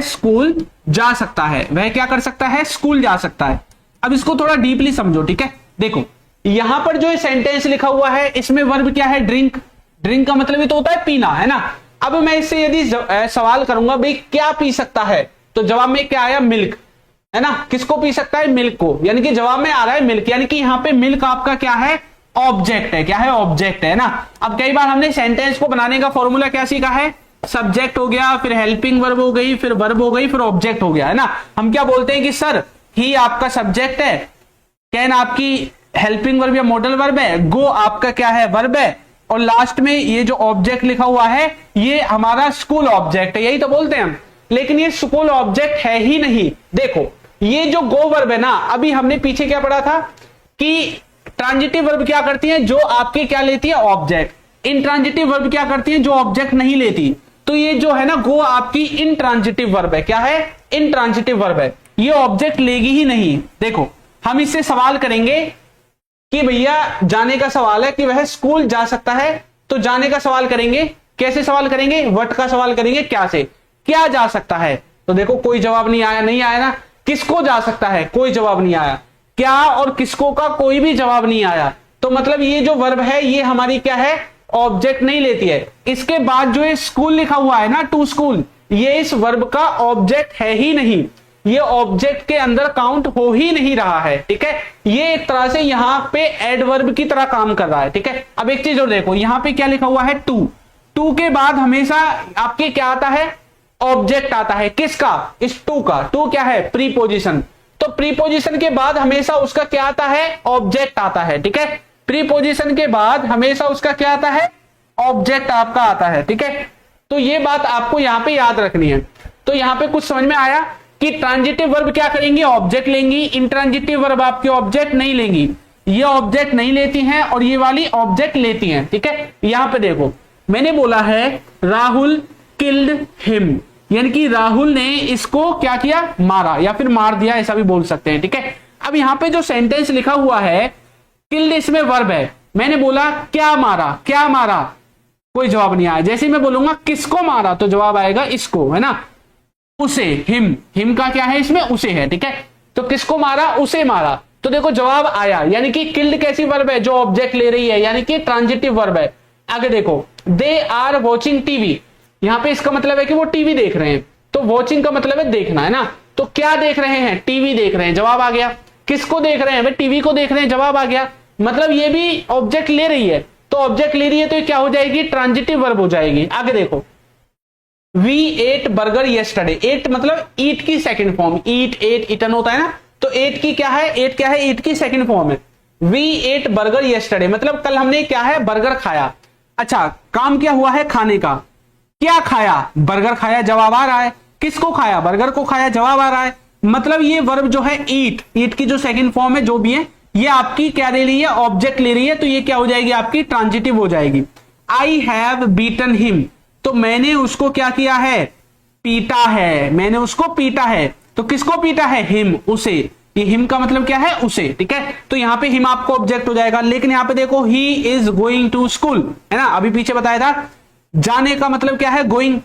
स्कूल जा सकता है, वह क्या कर सकता है? स्कूल जा सकता है। अब इसको थोड़ा डीपली समझो, ठीक है। देखो यहां पर जो सेंटेंस लिखा हुआ है इसमें वर्ब क्या है? ड्रिंक। ड्रिंक का मतलब ही तो होता है पीना, है ना। अब मैं इससे यदि सवाल करूंगा भाई क्या पी सकता है, तो जवाब में क्या आया? मिल्क, है ना। किसको पी सकता है? मिल्क को, यानी कि जवाब में आ रहा है मिल्क, यानी कि यहां पे मिल्क आपका क्या है? ऑब्जेक्ट है। क्या है? ऑब्जेक्ट है ना। अब कई बार हमने सेंटेंस को बनाने का फॉर्मूला क्या सीखा है? सब्जेक्ट हो गया, फिर हेल्पिंग वर्ब हो गई, फिर वर्ब हो गई, फिर ऑब्जेक्ट हो गया, है ना। हम क्या बोलते हैं कि सर ही आपका सब्जेक्ट है, कैन आपकी हेल्पिंग वर्ब या मॉडल वर्ब है, गो आपका क्या है, वर्ब है, और लास्ट में ये जो ऑब्जेक्ट लिखा हुआ है ये हमारा स्कूल ऑब्जेक्ट है, यही तो बोलते हैं हम। लेकिन ये स्कूल ऑब्जेक्ट है ही नहीं। देखो ये जो गो वर्ब है ना, अभी हमने पीछे क्या पढ़ा था कि ट्रांजिटिव वर्ब क्या करती है, जो आपके क्या लेती है, ऑब्जेक्ट। इंट्रांजिटिव वर्ब क्या करती है, जो ऑब्जेक्ट नहीं लेती। तो ये जो है ना गो आपकी इंट्रांजिटिव वर्ब है। क्या है, इंट्रांजिटिव वर्ब है, ये ऑब्जेक्ट लेगी ही नहीं। देखो हम इससे सवाल करेंगे कि भैया जाने का सवाल है कि वह स्कूल जा सकता है, तो जाने का सवाल करेंगे, कैसे सवाल करेंगे, व्हाट का सवाल करेंगे, क्या से, क्या जा सकता है। तो देखो कोई जवाब नहीं आया, नहीं आया ना। किसको जा सकता है, कोई जवाब नहीं आया। क्या और किसको का कोई भी जवाब नहीं आया। तो मतलब ये जो वर्ब है ये हमारी क्या है, ऑब्जेक्ट नहीं लेती है। इसके बाद जो ये स्कूल लिखा हुआ है ना, टू स्कूल, ये इस वर्ब का ऑब्जेक्ट है ही नहीं, ये ऑब्जेक्ट के अंदर काउंट हो ही नहीं रहा है। ठीक है, ये एक तरह से यहां पे एडवर्ब की तरह काम कर रहा है। ठीक है, अब एक चीज और देखो, यहां पे क्या लिखा हुआ है, टू। टू के बाद हमेशा आपके क्या आता है, ऑब्जेक्ट आता है। किसका, इस टू का। टू क्या है, प्रीपोजिशन। तो प्रीपोजिशन के बाद हमेशा उसका क्या आता है, ऑब्जेक्ट आता है। ठीक है, प्रीपोजिशन के बाद हमेशा उसका क्या आता है, ऑब्जेक्ट आपका आता है। ठीक है, तो ये बात आपको यहां पे याद रखनी है। तो यहां पे कुछ समझ में आया कि ट्रांजिटिव वर्ब क्या करेंगी, ऑब्जेक्ट लेंगी। इंट्रांजिटिव वर्ब आपकी ऑब्जेक्ट नहीं लेंगी, ये ऑब्जेक्ट नहीं लेती हैं और ये वाली ऑब्जेक्ट लेती हैं। ठीक है, यहां पे देखो मैंने बोला है राहुल किल्ड हिम, यानी कि राहुल ने इसको क्या किया, मारा या फिर मार दिया, ऐसा भी बोल सकते हैं। ठीक है, अब यहां पे जो सेंटेंस लिखा हुआ है, किल्ड इसमें वर्ब है। मैंने बोला क्या मारा, क्या मारा, कोई जवाब नहीं आया। जैसे मैं बोलूंगा किसको मारा तो जवाब आएगा इसको, है ना, उसे। हिम, हिम का क्या है इसमें, उसे है। ठीक है, तो किसको मारा, उसे मारा, तो देखो जवाब आया। यानी कि किल्ड कैसी वर्ब है, जो ऑब्जेक्ट ले रही है, यानी कि ट्रांजिटिव वर्ब है। आगे देखो, दे आर वॉचिंग टीवी, यहां पे इसका मतलब है कि वो टीवी देख रहे हैं। तो वॉचिंग का मतलब है देखना, है ना। तो क्या देख रहे हैं, टीवी देख रहे हैं, जवाब आ गया। किसको देख रहे हैं, वे टीवी को देख रहे हैं, जवाब आ गया। मतलब ये भी ऑब्जेक्ट ले रही है, तो ऑब्जेक्ट ले रही है तो ये क्या हो जाएगी, ट्रांजिटिव वर्ब हो जाएगी। आगे देखो, we ate burger yesterday, ate मतलब ईट की second form, eat ate eaten होता है ना, तो एट की क्या है, एट क्या है, ईट की सेकंड फॉर्म है। वी एट बर्गर यस्टरडे मतलब कल हमने क्या है, बर्गर खाया। अच्छा, काम क्या हुआ है, खाने का। क्या खाया, बर्गर खाया, जवाब आ रहा है। किसको खाया, बर्गर को खाया, जवाब आ रहा है। मतलब ये वर्ब जो है ईट, ईट की जो सेकंड फॉर्म है जो भी है, ये आपकी क्या ले रही है, ऑब्जेक्ट ले रही है, तो ये क्या हो जाएगी, आपकी ट्रांजिटिव हो जाएगी। आई हैव बीटन हिम, तो मैंने उसको क्या किया है, पीटा है, मैंने उसको पीटा है। तो किसको पीटा है, हिम, उसे। ये हिम का मतलब क्या है, उसे। ठीक है, तो यहां पे हिम आपको ऑब्जेक्ट हो जाएगा। लेकिन यहां पे देखो, he is going to school, है ना, अभी पीछे बताया था। जाने का मतलब क्या है, गोइंग।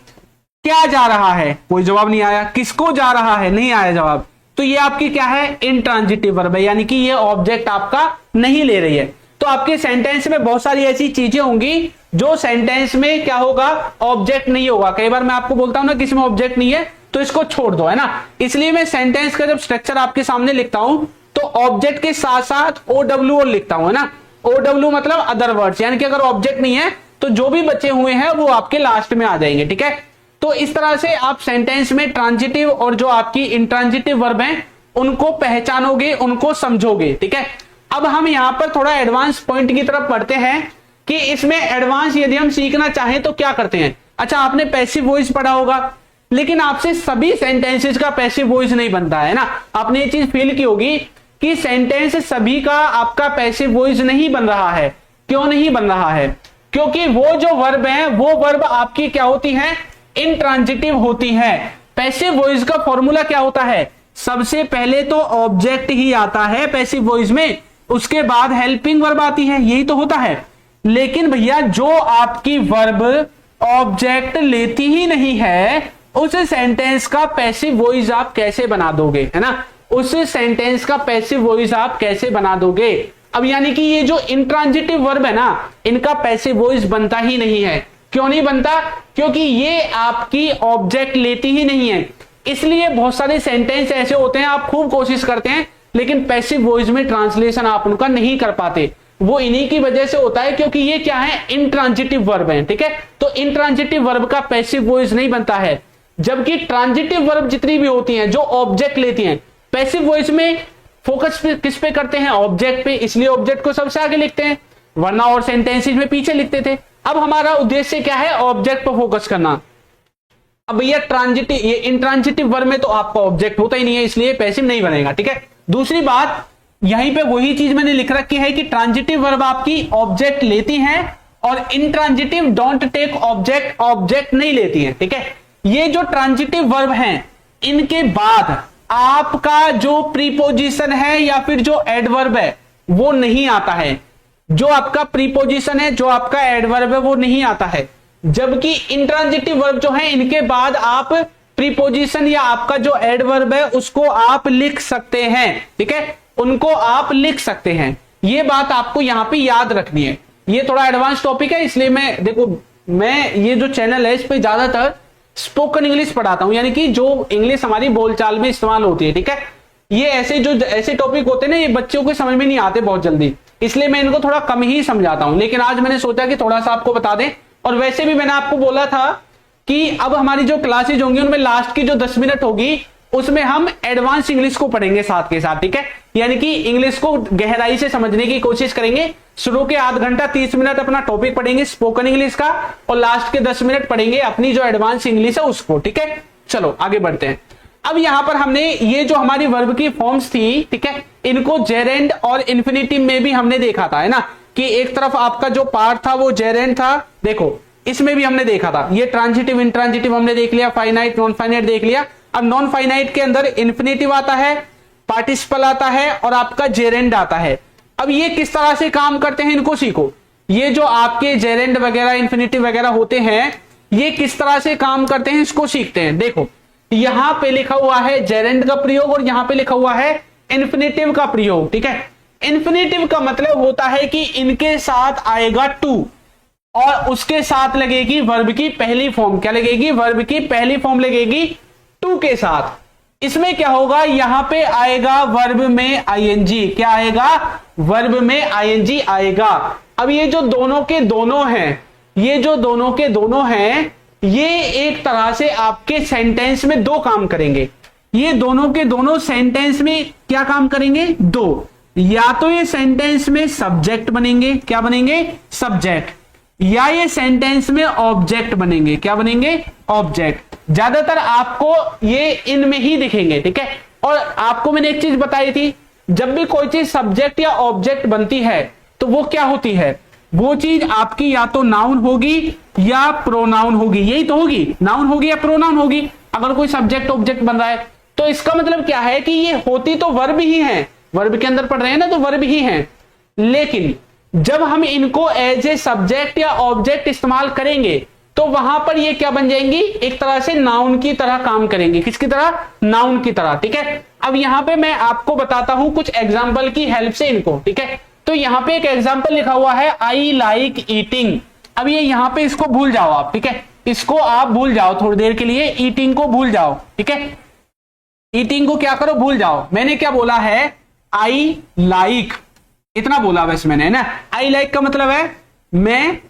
क्या जा रहा है, कोई जवाब नहीं आया। किसको जा रहा है, नहीं आया जवाब। तो ये आपकी क्या है, इंट्रांजिटिव वर्ब है, यानी कि ये ऑब्जेक्ट आपका नहीं ले रही है। तो आपके सेंटेंस में बहुत सारी ऐसी चीजें होंगी जो सेंटेंस में क्या होगा, ऑब्जेक्ट नहीं होगा। कई बार मैं आपको बोलता हूं ना किसी में ऑब्जेक्ट नहीं है तो इसको छोड़ दो, है ना। इसलिए मैं सेंटेंस का जब स्ट्रक्चर आपके सामने लिखता हूं तो ऑब्जेक्ट के साथ साथ OWO लिखता हूं, है ना। OW मतलब अदर वर्ड्स, यानी कि अगर ऑब्जेक्ट नहीं है तो जो भी बचे हुए हैं वो आपके लास्ट में आ जाएंगे। ठीक है, तो इस तरह से आप सेंटेंस में ट्रांजिटिव और जो आपकी इंट्रांजिटिव वर्ब हैं उनको पहचानोगे, उनको समझोगे। ठीक है, अब हम यहां पर थोड़ा एडवांस पॉइंट की तरफ पढ़ते हैं कि इसमें एडवांस यदि हम सीखना चाहें तो क्या करते हैं। अच्छा, आपने पैसिव वॉइस पढ़ा होगा, लेकिन आपसे सभी सेंटेंसेस का पैसिव वॉइस नहीं बनता है ना। आपने ये चीज फील की होगी कि सेंटेंस सभी का आपका पैसिव वॉइस नहीं बन रहा है। क्यों नहीं बन रहा है, क्योंकि वो जो वर्ब है वो वर्ब आपकी क्या होती है, इंट्रांजिटिव होती है। पैसिव वॉइस का फॉर्मूला क्या होता है, सबसे पहले तो ऑब्जेक्ट ही आता है पैसिव वॉइस में, उसके बाद हेल्पिंग वर्ब आती है, यही तो होता है। लेकिन भैया जो आपकी वर्ब ऑब्जेक्ट लेती ही नहीं है उस सेंटेंस का पैसिव वॉइस आप कैसे बना दोगे, है ना। उस सेंटेंस का पैसिव वॉइस आप कैसे बना दोगे। अब यानी कि ये जो इंट्रांजिटिव वर्ब है ना, इनका पैसिव वॉइस बनता ही नहीं है। क्यों नहीं बनता, क्योंकि ये आपकी ऑब्जेक्ट लेती ही नहीं है। इसलिए बहुत सारे सेंटेंस ऐसे होते हैं, आप खूब कोशिश करते हैं लेकिन पैसिव वॉइस में ट्रांसलेशन आप उनका नहीं कर पाते। वो इन्हीं की वजह से होता है क्योंकि ये क्या है, इंट्रांजिटिव वर्ब है, ठीक है। तो इंट्रांजिटिव वर्ब का पैसिव वॉइस नहीं बनता है, जबकि ट्रांजिटिव वर्ब जितनी भी होती हैं जो ऑब्जेक्ट लेती हैं, पैसिव वॉइस में फोकस किस पे करते हैं, ऑब्जेक्ट पे, इसलिए ऑब्जेक्ट को सबसे आगे लिखते हैं, वरना और सेंटेंसेस में पीछे लिखते थे। अब हमारा उद्देश्य क्या है, ऑब्जेक्ट पर फोकस करना। अब भैया ट्रांजिटिव, ये इंट्रांजिटिव वर्ब में तो आपका ऑब्जेक्ट होता ही नहीं है, इसलिए पैसिव नहीं बनेगा, ठीक है। दूसरी बात, यहीं पे वही चीज मैंने लिख रखी है कि ट्रांजिटिव वर्ब आपकी ऑब्जेक्ट लेती हैं और intransitive don't take object, object नहीं लेती है, ठीक है। ये जो ट्रांजिटिव वर्ब हैं, इनके बाद आपका जो प्रीपोजिशन है या फिर जो एडवर्ब है वो नहीं आता है। जो आपका प्रीपोजिशन है, जो आपका एडवर्ब है वो नहीं आता है, जबकि इंट्रांजिटिव वर्ब जो है इनके बाद आप प्रीपोजिशन या आपका जो एडवर्ब है उसको आप लिख सकते हैं, ठीक है, उनको आप लिख सकते हैं। ये बात आपको यहां पे याद रखनी है। ये थोड़ा एडवांस टॉपिक है, इसलिए मैं ये जो चैनल है इस पे ज्यादातर स्पोकन इंग्लिश पढ़ाता हूं, यानी कि जो इंग्लिश हमारी बोलचाल में इस्तेमाल होती है, ठीक है। ये ऐसे टॉपिक होते हैं ना, ये बच्चों को समझ में नहीं आते बहुत जल्दी, इसलिए मैं इनको थोड़ा कम ही समझाता हूं, लेकिन आज मैंने सोचा कि थोड़ा सा आपको बता दें। और वैसे भी मैंने आपको बोला था कि अब हमारी जो क्लासेज होंगी उनमें लास्ट की जो 10 मिनट होगी उसमें हम एडवांस इंग्लिश को पढ़ेंगे साथ के साथ, ठीक है, यानी कि इंग्लिश को गहराई से समझने की कोशिश करेंगे। शुरू के आध घंटा 30 मिनट अपना टॉपिक पढ़ेंगे स्पोकन इंग्लिश का, और लास्ट के 10 मिनट पढ़ेंगे अपनी जो एडवांस इंग्लिश है उसको, ठीक है। चलो आगे बढ़ते हैं। अब यहां पर हमने ये जो हमारी वर्ब की फॉर्म्स थी, ठीक है, इनको जेरेंड और इन्फिनिटिव में भी हमने देखा था, है ना, कि एक तरफ आपका जो पार्ट था वो जेरेंड था, देखो इसमें भी हमने देखा था। ये ट्रांजिटिव इंट्रांजिटिव हमने देख लिया, फाइनाइट नॉन फाइनाइट देख लिया। अब नॉन फाइनाइट के अंदर इन्फिनिटिव आता है, पार्टिसिपल आता है और आपका जेरेंड आता है। अब ये किस तरह से काम करते हैं इनको सीखो। ये जो आपके जेरेंड वगैरह इन्फिनिटिव वगैरह होते हैं ये किस तरह से काम करते हैं इसको सीखते हैं। देखो यहां पे लिखा हुआ है जेरेंड का प्रयोग और यहां पे लिखा हुआ है इन्फिनिटिव का प्रयोग, ठीक है। इन्फिनिटिव का मतलब होता है कि इनके साथ आएगा टू और उसके साथ लगेगी वर्ब की पहली फॉर्म। क्या लगेगी? वर्ब की पहली फॉर्म लगेगी टू के साथ। इसमें क्या होगा, यहां पे आएगा वर्ब में आईएनजी। क्या आएगा? वर्ब में आईएनजी आएगा। अब ये जो दोनों के दोनों हैं, ये जो दोनों के दोनों हैं, ये एक तरह से आपके सेंटेंस में दो काम करेंगे। ये दोनों के दोनों सेंटेंस में क्या काम करेंगे? दो। या तो ये सेंटेंस में सब्जेक्ट बनेंगे, क्या बनेंगे? सब्जेक्ट। या ये सेंटेंस में ऑब्जेक्ट बनेंगे। क्या बनेंगे? ऑब्जेक्ट। ज्यादातर आपको ये इनमें ही दिखेंगे, ठीक है। और आपको मैंने एक चीज बताई थी, जब भी कोई चीज सब्जेक्ट या ऑब्जेक्ट बनती है तो वो क्या होती है? वो चीज आपकी या तो नाउन होगी या प्रोनाउन होगी। यही तो होगी, नाउन होगी या प्रोनाउन होगी। अगर कोई सब्जेक्ट ऑब्जेक्ट बन रहा है तो इसका मतलब क्या है कि ये होती तो वर्ब ही है, वर्ब के अंदर पढ़ रहे हैं ना, तो वर्ब ही है। लेकिन जब हम इनको एज ए सब्जेक्ट या ऑब्जेक्ट इस्तेमाल करेंगे तो वहां पर ये क्या बन जाएंगी? एक तरह से नाउन की तरह काम करेंगे। किसकी तरह? नाउन की तरह, ठीक है। अब यहां पे मैं आपको बताता हूं कुछ एग्जाम्पल की हेल्प से इनको, ठीक है। तो यहां पे एक एग्जाम्पल लिखा हुआ है, आई लाइक ईटिंग। अब ये यहां पे इसको भूल जाओ आप, ठीक है, इसको आप भूल जाओ थोड़ी देर के लिए, ईटिंग को भूल जाओ, ठीक है। ईटिंग को क्या करो? भूल जाओ। मैंने क्या बोला है? आई लाइक, इतना बोला बस मैंने, है ना। आई लाइक का मतलब है मैं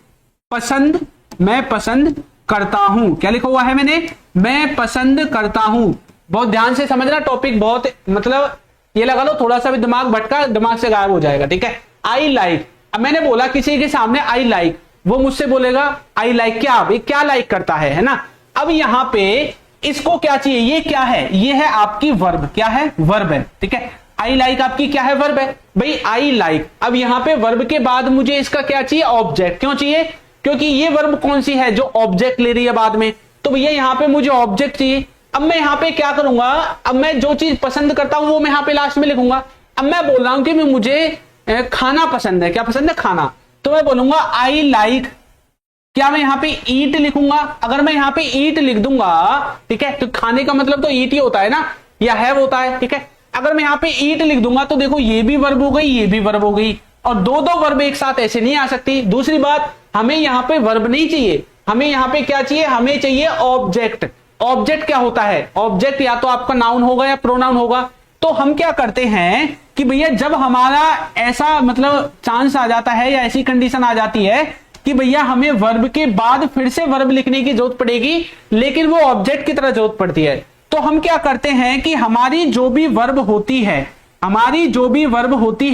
पसंद करता हूं। क्या लिखा हुआ है मैंने? मैं पसंद करता हूं। बहुत ध्यान से समझना, टॉपिक बहुत, मतलब ये लगा लो थोड़ा सा भी दिमाग भटका, दिमाग से गायब हो जाएगा, ठीक है। आई लाइक, अब मैंने बोला किसी के सामने आई लाइक, वो मुझसे बोलेगा आई लाइक क्या? भाई क्या लाइक करता है ना। अब यहां पे इसको क्या चाहिए? ये क्या है? ये है आपकी वर्ब। क्या है? वर्ब है, ठीक है। आई लाइक आपकी क्या है? वर्ब है भाई, आई लाइक। अब यहां पे वर्ब के बाद मुझे इसका क्या चाहिए? ऑब्जेक्ट। क्यों चाहिए? क्योंकि ये वर्ब कौन सी है जो ऑब्जेक्ट ले रही है बाद में, तो भैया यहां पे मुझे ऑब्जेक्ट चाहिए। अब मैं यहां पे क्या करूंगा? अब मैं जो चीज पसंद करता हूं वो मैं यहां पे लास्ट में लिखूंगा। अब मैं बोल रहा हूं कि मुझे खाना पसंद है। क्या पसंद है? खाना। तो मैं बोलूंगा आई लाइक, क्या मैं यहां पे ईट लिखूंगा? अगर मैं यहां पे ईट लिख दूंगा, ठीक है, तो खाने का मतलब तो ईट ही होता है ना, या हैव होता है, ठीक है। अगर मैं यहां पे ईट लिख दूंगा तो देखो ये भी वर्ब हो गई, ये भी वर्ब हो गई, और दो दो वर्ब एक साथ ऐसे नहीं आ सकती। दूसरी बात, हमें यहां पे वर्ब नहीं चाहिए, हमें यहां पे क्या चाहिए? हमें चाहिए ऑब्जेक्ट। ऑब्जेक्ट क्या होता है? ऑब्जेक्ट या तो आपका नाउन होगा या प्रोनाउन होगा। तो हम क्या करते हैं कि भैया जब हमारा ऐसा मतलब चांस आ जाता है या ऐसी कंडीशन आ जाती है कि भैया हमें वर्ब के बाद फिर से वर्ब लिखने की जरूरत पड़ेगी, लेकिन वो ऑब्जेक्ट की तरह जरूरत पड़ती है, तो हम क्या करते हैं कि हमारी जो भी वर्ब होती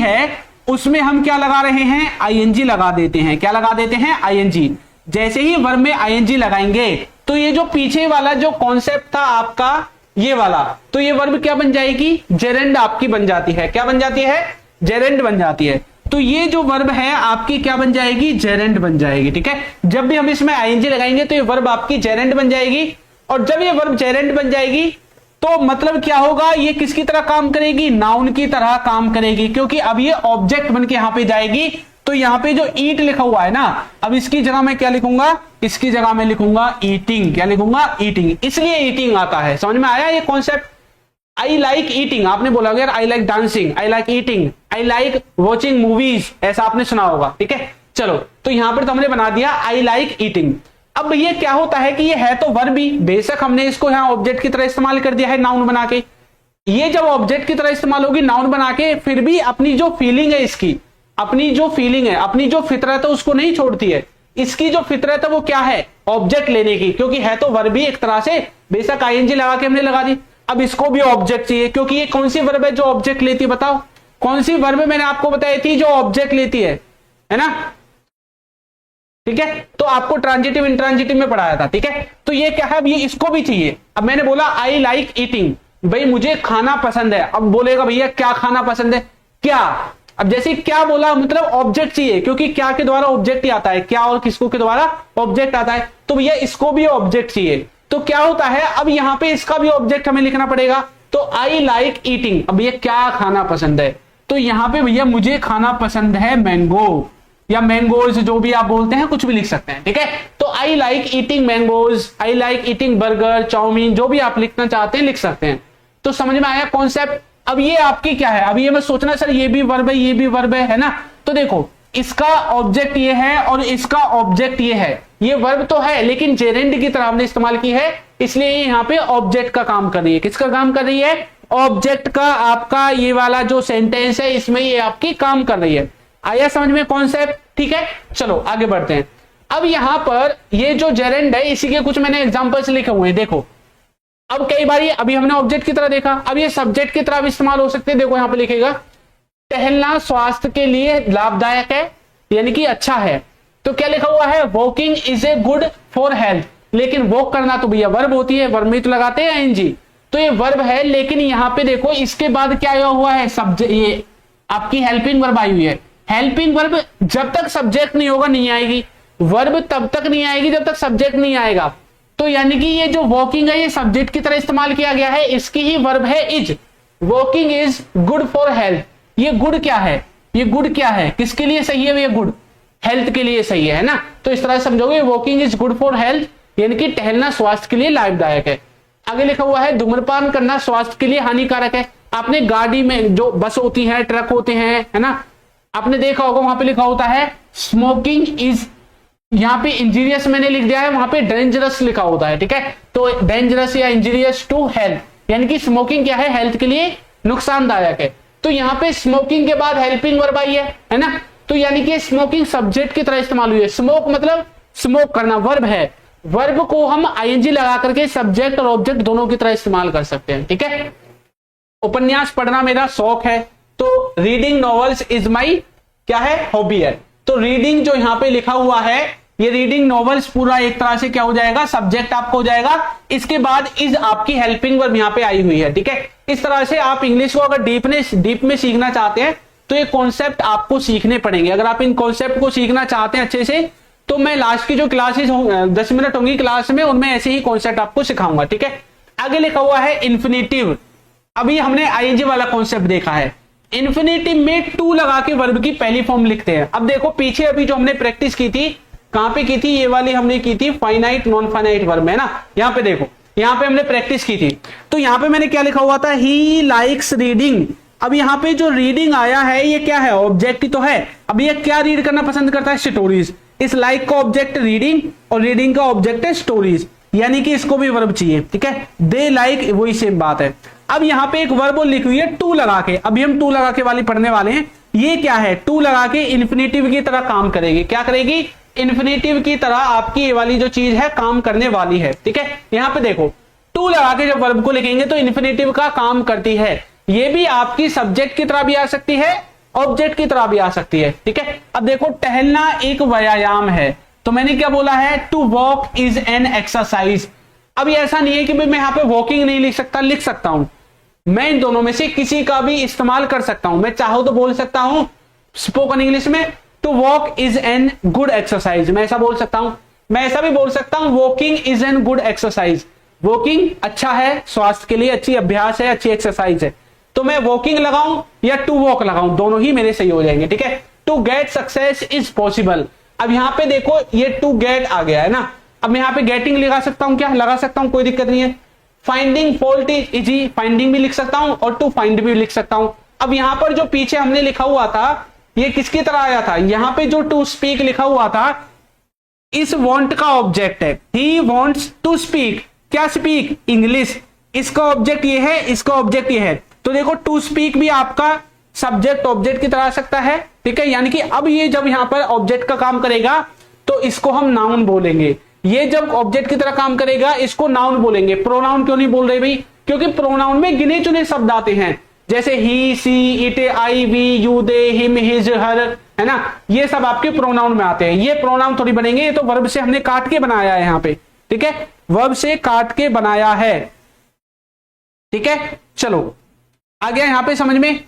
है उसमें हम क्या लगा रहे हैं, आईएनजी लगा देते हैं। क्या लगा देते हैं, आईएनजी। जैसे ही वर्ब में आईएनजी लगाएंगे तो ये जो पीछे वाला जो कॉन्सेप्ट था आपका ये वाला, तो ये वर्ब क्या बन जाएगी, जेरेंड आपकी बन जाती है। क्या बन जाती है, जेरेंड बन जाती है। तो ये जो वर्ब है आपकी क्या बन जाएगी, जेरेंड बन जाएगी। ठीक है, जब भी हम इसमें आईएनजी लगाएंगे तो ये वर्ब आपकी जेरेंड बन जाएगी, और जब ये वर्ब जेरेंड बन जाएगी तो मतलब क्या होगा, ये किसकी तरह काम करेगी, नाउन की तरह काम करेगी, क्योंकि अब ये ऑब्जेक्ट बन के यहां पे जाएगी। तो यहां पे जो ईट लिखा हुआ है ना, अब इसकी जगह मैं क्या लिखूंगा, इसकी जगह मैं लिखूंगा ईटिंग। क्या लिखूंगा, ईटिंग। इसलिए ईटिंग आता है। समझ में आया ये कॉन्सेप्ट। आई लाइक ईटिंग, आपने बोला यार I like dancing, I like eating, I like watching movies, ऐसा आपने सुना होगा। ठीक है, चलो तो यहां पर तो हमने बना दिया आई लाइक ईटिंग। अब ये क्या होता है कि ये है तो वर्ब भी, बेशक हमने इसको यहां ऑब्जेक्ट की तरह इस्तेमाल कर दिया है नाउन बना के। ये जब ऑब्जेक्ट की तरह इस्तेमाल होगी नाउन बना के, फिर भी अपनी जो फीलिंग है इसकी, अपनी जो फीलिंग है, अपनी जो फितरत है उसको नहीं छोड़ती है। इसकी जो फितरत है वो क्या है, ऑब्जेक्ट लेने की, क्योंकि है तो वर्ब भी एक तरह से, बेशक आईएनजी लगा के हमने लगा दी। अब इसको भी ऑब्जेक्ट चाहिए, क्योंकि ये कौन सी वर्ब है जो ऑब्जेक्ट लेती है, बताओ कौन सी वर्ब मैंने आपको बताई थी जो ऑब्जेक्ट लेती है ना। ठीक है, तो आपको ट्रांजिटिव इंट्रांजिटिव में पढ़ाया था। ठीक है, तो ये क्या है, अब ये इसको भी चाहिए। अब मैंने बोला आई लाइक ईटिंग, भाई मुझे खाना पसंद है। अब बोलेगा भैया क्या खाना पसंद है, क्या। अब जैसे क्या बोला, मतलब ऑब्जेक्ट चाहिए, क्योंकि क्या के द्वारा ऑब्जेक्ट ही आता है, क्या और किसको के द्वारा ऑब्जेक्ट आता है, तो भैया इसको भी ऑब्जेक्ट चाहिए। तो क्या होता है, अब यहां पे इसका भी ऑब्जेक्ट हमें लिखना पड़ेगा। तो आई लाइक ईटिंग, अब ये क्या खाना पसंद है, तो यहां पे भैया मुझे खाना पसंद है मैंगो, या मैंगोज, जो भी आप बोलते हैं कुछ भी लिख सकते हैं। ठीक है, तो I like eating mangoes, I like eating burger, chow mein, जो भी आप लिखना चाहते हैं लिख सकते हैं। तो समझ में आया कॉन्सेप्ट। अब ये आपकी क्या है, अब ये मैं सोचना सर ये भी वर्ब है, ये भी वर्ब है ना। तो देखो इसका ऑब्जेक्ट ये है और इसका ऑब्जेक्ट ये है। ये वर्ब तो है लेकिन जेरेंड की तरह हमने इस्तेमाल की है, इसलिए ये यहाँ पे ऑब्जेक्ट का काम कर रही है। किसका काम कर रही है, ऑब्जेक्ट का। आपका ये वाला जो सेंटेंस है इसमें ये आपकी काम कर रही है। आया समझ में कॉन्सेप्ट। ठीक है, चलो आगे बढ़ते हैं। अब यहां पर ये जो जेरेंड है इसी के कुछ मैंने एग्जांपल्स लिखे हुए हैं, देखो। अब कई बार अभी हमने ऑब्जेक्ट की तरह देखा, अब ये सब्जेक्ट की तरह भी इस्तेमाल हो सकते हैं। देखो यहां पे लिखेगा टहलना स्वास्थ्य के लिए लाभदायक है, यानी कि अच्छा है। तो क्या लिखा हुआ है, walking is a good for health. लेकिन वॉक करना तो भैया वर्ब होती है, वर्ब में तो लगाते हैं आईएनजी, तो ये वर्ब है। लेकिन यहां पे देखो इसके बाद क्या आया हुआ है, सब्जेक्ट, ये आपकी हेल्पिंग वर्ब आई हुई है। हेल्पिंग वर्ब जब तक सब्जेक्ट नहीं होगा नहीं आएगी, वर्ब तब तक नहीं आएगी जब तक सब्जेक्ट नहीं आएगा। तो यानी कि ये जो वॉकिंग है ये सब्जेक्ट की तरह इस्तेमाल किया गया है, इसकी ही वर्ब है is. Walking is good for health. ये गुड क्या है, ये गुड क्या है, किसके लिए सही है, ये गुड हेल्थ के लिए सही है ना। तो इस तरह से समझोगे walking is good for health, यानी कि टहलना स्वास्थ्य के लिए लाभदायक है। आगे लिखा हुआ है धूम्रपान करना स्वास्थ्य के लिए हानिकारक है। आपने गाड़ी में जो बस होती है, ट्रक होते हैं, है ना, आपने देखा होगा वहां पे लिखा होता है स्मोकिंग इज, यहाँ पे इंजीरियस मैंने लिख दिया है, वहां पे डेंजरस लिखा होता है। ठीक है, तो डेंजरस या इंजीरियस टू हेल्थ, यानी कि स्मोकिंग क्या है, हेल्थ के लिए नुकसानदायक है। तो यहाँ पे स्मोकिंग के बाद हेल्पिंग वर्ब आई है ना। तो यानी कि स्मोकिंग सब्जेक्ट की तरह इस्तेमाल हुई है। स्मोक मतलब स्मोक करना वर्ब है, वर्ब को हम आईएनजी लगा करके सब्जेक्ट और ऑब्जेक्ट दोनों की तरह इस्तेमाल कर सकते हैं। ठीक है, उपन्यास पढ़ना मेरा शौक है, तो रीडिंग नॉवेल्स इज माई क्या है, हॉबी है। तो रीडिंग जो यहां पे लिखा हुआ है, ये रीडिंग नॉवेल्स पूरा एक तरह से क्या हो जाएगा, सब्जेक्ट आपको हो जाएगा। इसके बाद इज आपकी हेल्पिंग वर्ब यहां पे आई हुई है। ठीक है, इस तरह से आप इंग्लिश को अगर डीप में सीखना चाहते हैं तो ये कॉन्सेप्ट आपको सीखने पड़ेंगे। अगर आप इन कॉन्सेप्ट को सीखना चाहते हैं अच्छे से, तो मैं लास्ट की जो क्लासेस 10 मिनट होंगी क्लास में, उनमें ऐसे ही कॉन्सेप्ट आपको सिखाऊंगा। ठीक है, आगे लिखा हुआ है इन्फिनेटिव। अभी हमने आईएनजी वाला कॉन्सेप्ट देखा है। इन्फिनेटिव में टू लगा के वर्ब की पहली फॉर्म लिखते हैं। अब देखो पीछे अभी जो हमने प्रैक्टिस की थी, कहां पे की थी, ये वाली हमने की थी फाइनाइट नॉन फाइनाइट वर्ब में ना। यहाँ पे देखो, यहाँ पे हमने प्रैक्टिस की थी, तो यहाँ पे मैंने क्या लिखा हुआ था, ही लाइक्स रीडिंग। अब यहाँ पे जो रीडिंग आया है ये क्या है, ऑब्जेक्ट ही तो है। अब ये क्या रीड करना पसंद करता है, स्टोरीज। इस लाइक का ऑब्जेक्ट रीडिंग और रीडिंग का ऑब्जेक्ट है स्टोरीज, यानी कि इसको भी वर्ब चाहिए। ठीक है, दे लाइक, वही सेम बात है। अब यहां पे एक वर्ब लिखी हुई है टू लगा के, अभी हम टू लगा के वाली पढ़ने वाले हैं। ये क्या है, टू लगा के इन्फिनेटिव की तरह काम करेगी। क्या करेगी, इन्फिनेटिव की तरह आपकी ये वाली जो चीज है काम करने वाली है। ठीक है, यहां पे देखो टू लगा के जब वर्ब को लिखेंगे तो इन्फिनेटिव का काम करती है। ये भी आपकी सब्जेक्ट की तरह भी आ सकती है, ऑब्जेक्ट की तरह भी आ सकती है। ठीक है, अब देखो टहलना एक व्यायाम है, तो मैंने क्या बोला है, to walk is an exercise. अब ये ऐसा नहीं है कि भाई मैं यहां पे वॉकिंग नहीं लिख सकता, लिख सकता हूं। मैं इन दोनों में से किसी का भी इस्तेमाल कर सकता हूं। मैं चाहूं तो बोल सकता हूं स्पोकन इंग्लिश में to walk is an good exercise, मैं ऐसा बोल सकता हूं। मैं ऐसा भी बोल सकता हूं walking is an good exercise, walking अच्छा है, स्वास्थ्य के लिए अच्छी अभ्यास है, अच्छी एक्सरसाइज है। तो मैं वॉकिंग लगाऊं या टू वॉक लगाऊं, दोनों ही मेरे सही हो जाएंगे। ठीक है, to get success is possible. अब यहां पे देखो ये टू गेट आ गया है ना, अब मैं यहां पे गेटिंग लगा सकता हूं, क्या लगा सकता हूं, कोई दिक्कत नहीं है। Finding fault is easy, finding भी लिख सकता हूं और टू फाइंड भी लिख सकता हूं। अब यहां पर जो पीछे हमने लिखा हुआ था ये किसकी तरह आया था, यहां पे जो टू स्पीक लिखा हुआ था इस वांट का ऑब्जेक्ट है, ही वांट्स टू स्पीक, क्या स्पीक, इंग्लिश। इसका ऑब्जेक्ट ये है, इसका ऑब्जेक्ट ये है। तो देखो टू स्पीक भी आपका सब्जेक्ट ऑब्जेक्ट की तरह आ सकता है। ठीक है, यानी कि अब ये जब यहां पर ऑब्जेक्ट का काम करेगा तो इसको हम नाउन बोलेंगे। ये जब ऑब्जेक्ट की तरह काम करेगा इसको नाउन बोलेंगे। प्रोनाउन क्यों नहीं बोल रहे भाई, क्योंकि प्रोनाउन में गिने चुने शब्द आते हैं, जैसे he, she, it, I, we, you, they, him, his, her, है ना, ये सब आपके प्रोनाउन में आते हैं। ये प्रोनाउन थोड़ी बनेंगे, ये तो वर्ब से हमने काट के बनाया है यहां पे। ठीक है, वर्ब से काट के बनाया है। ठीक है, चलो आ गया यहां पे समझ में।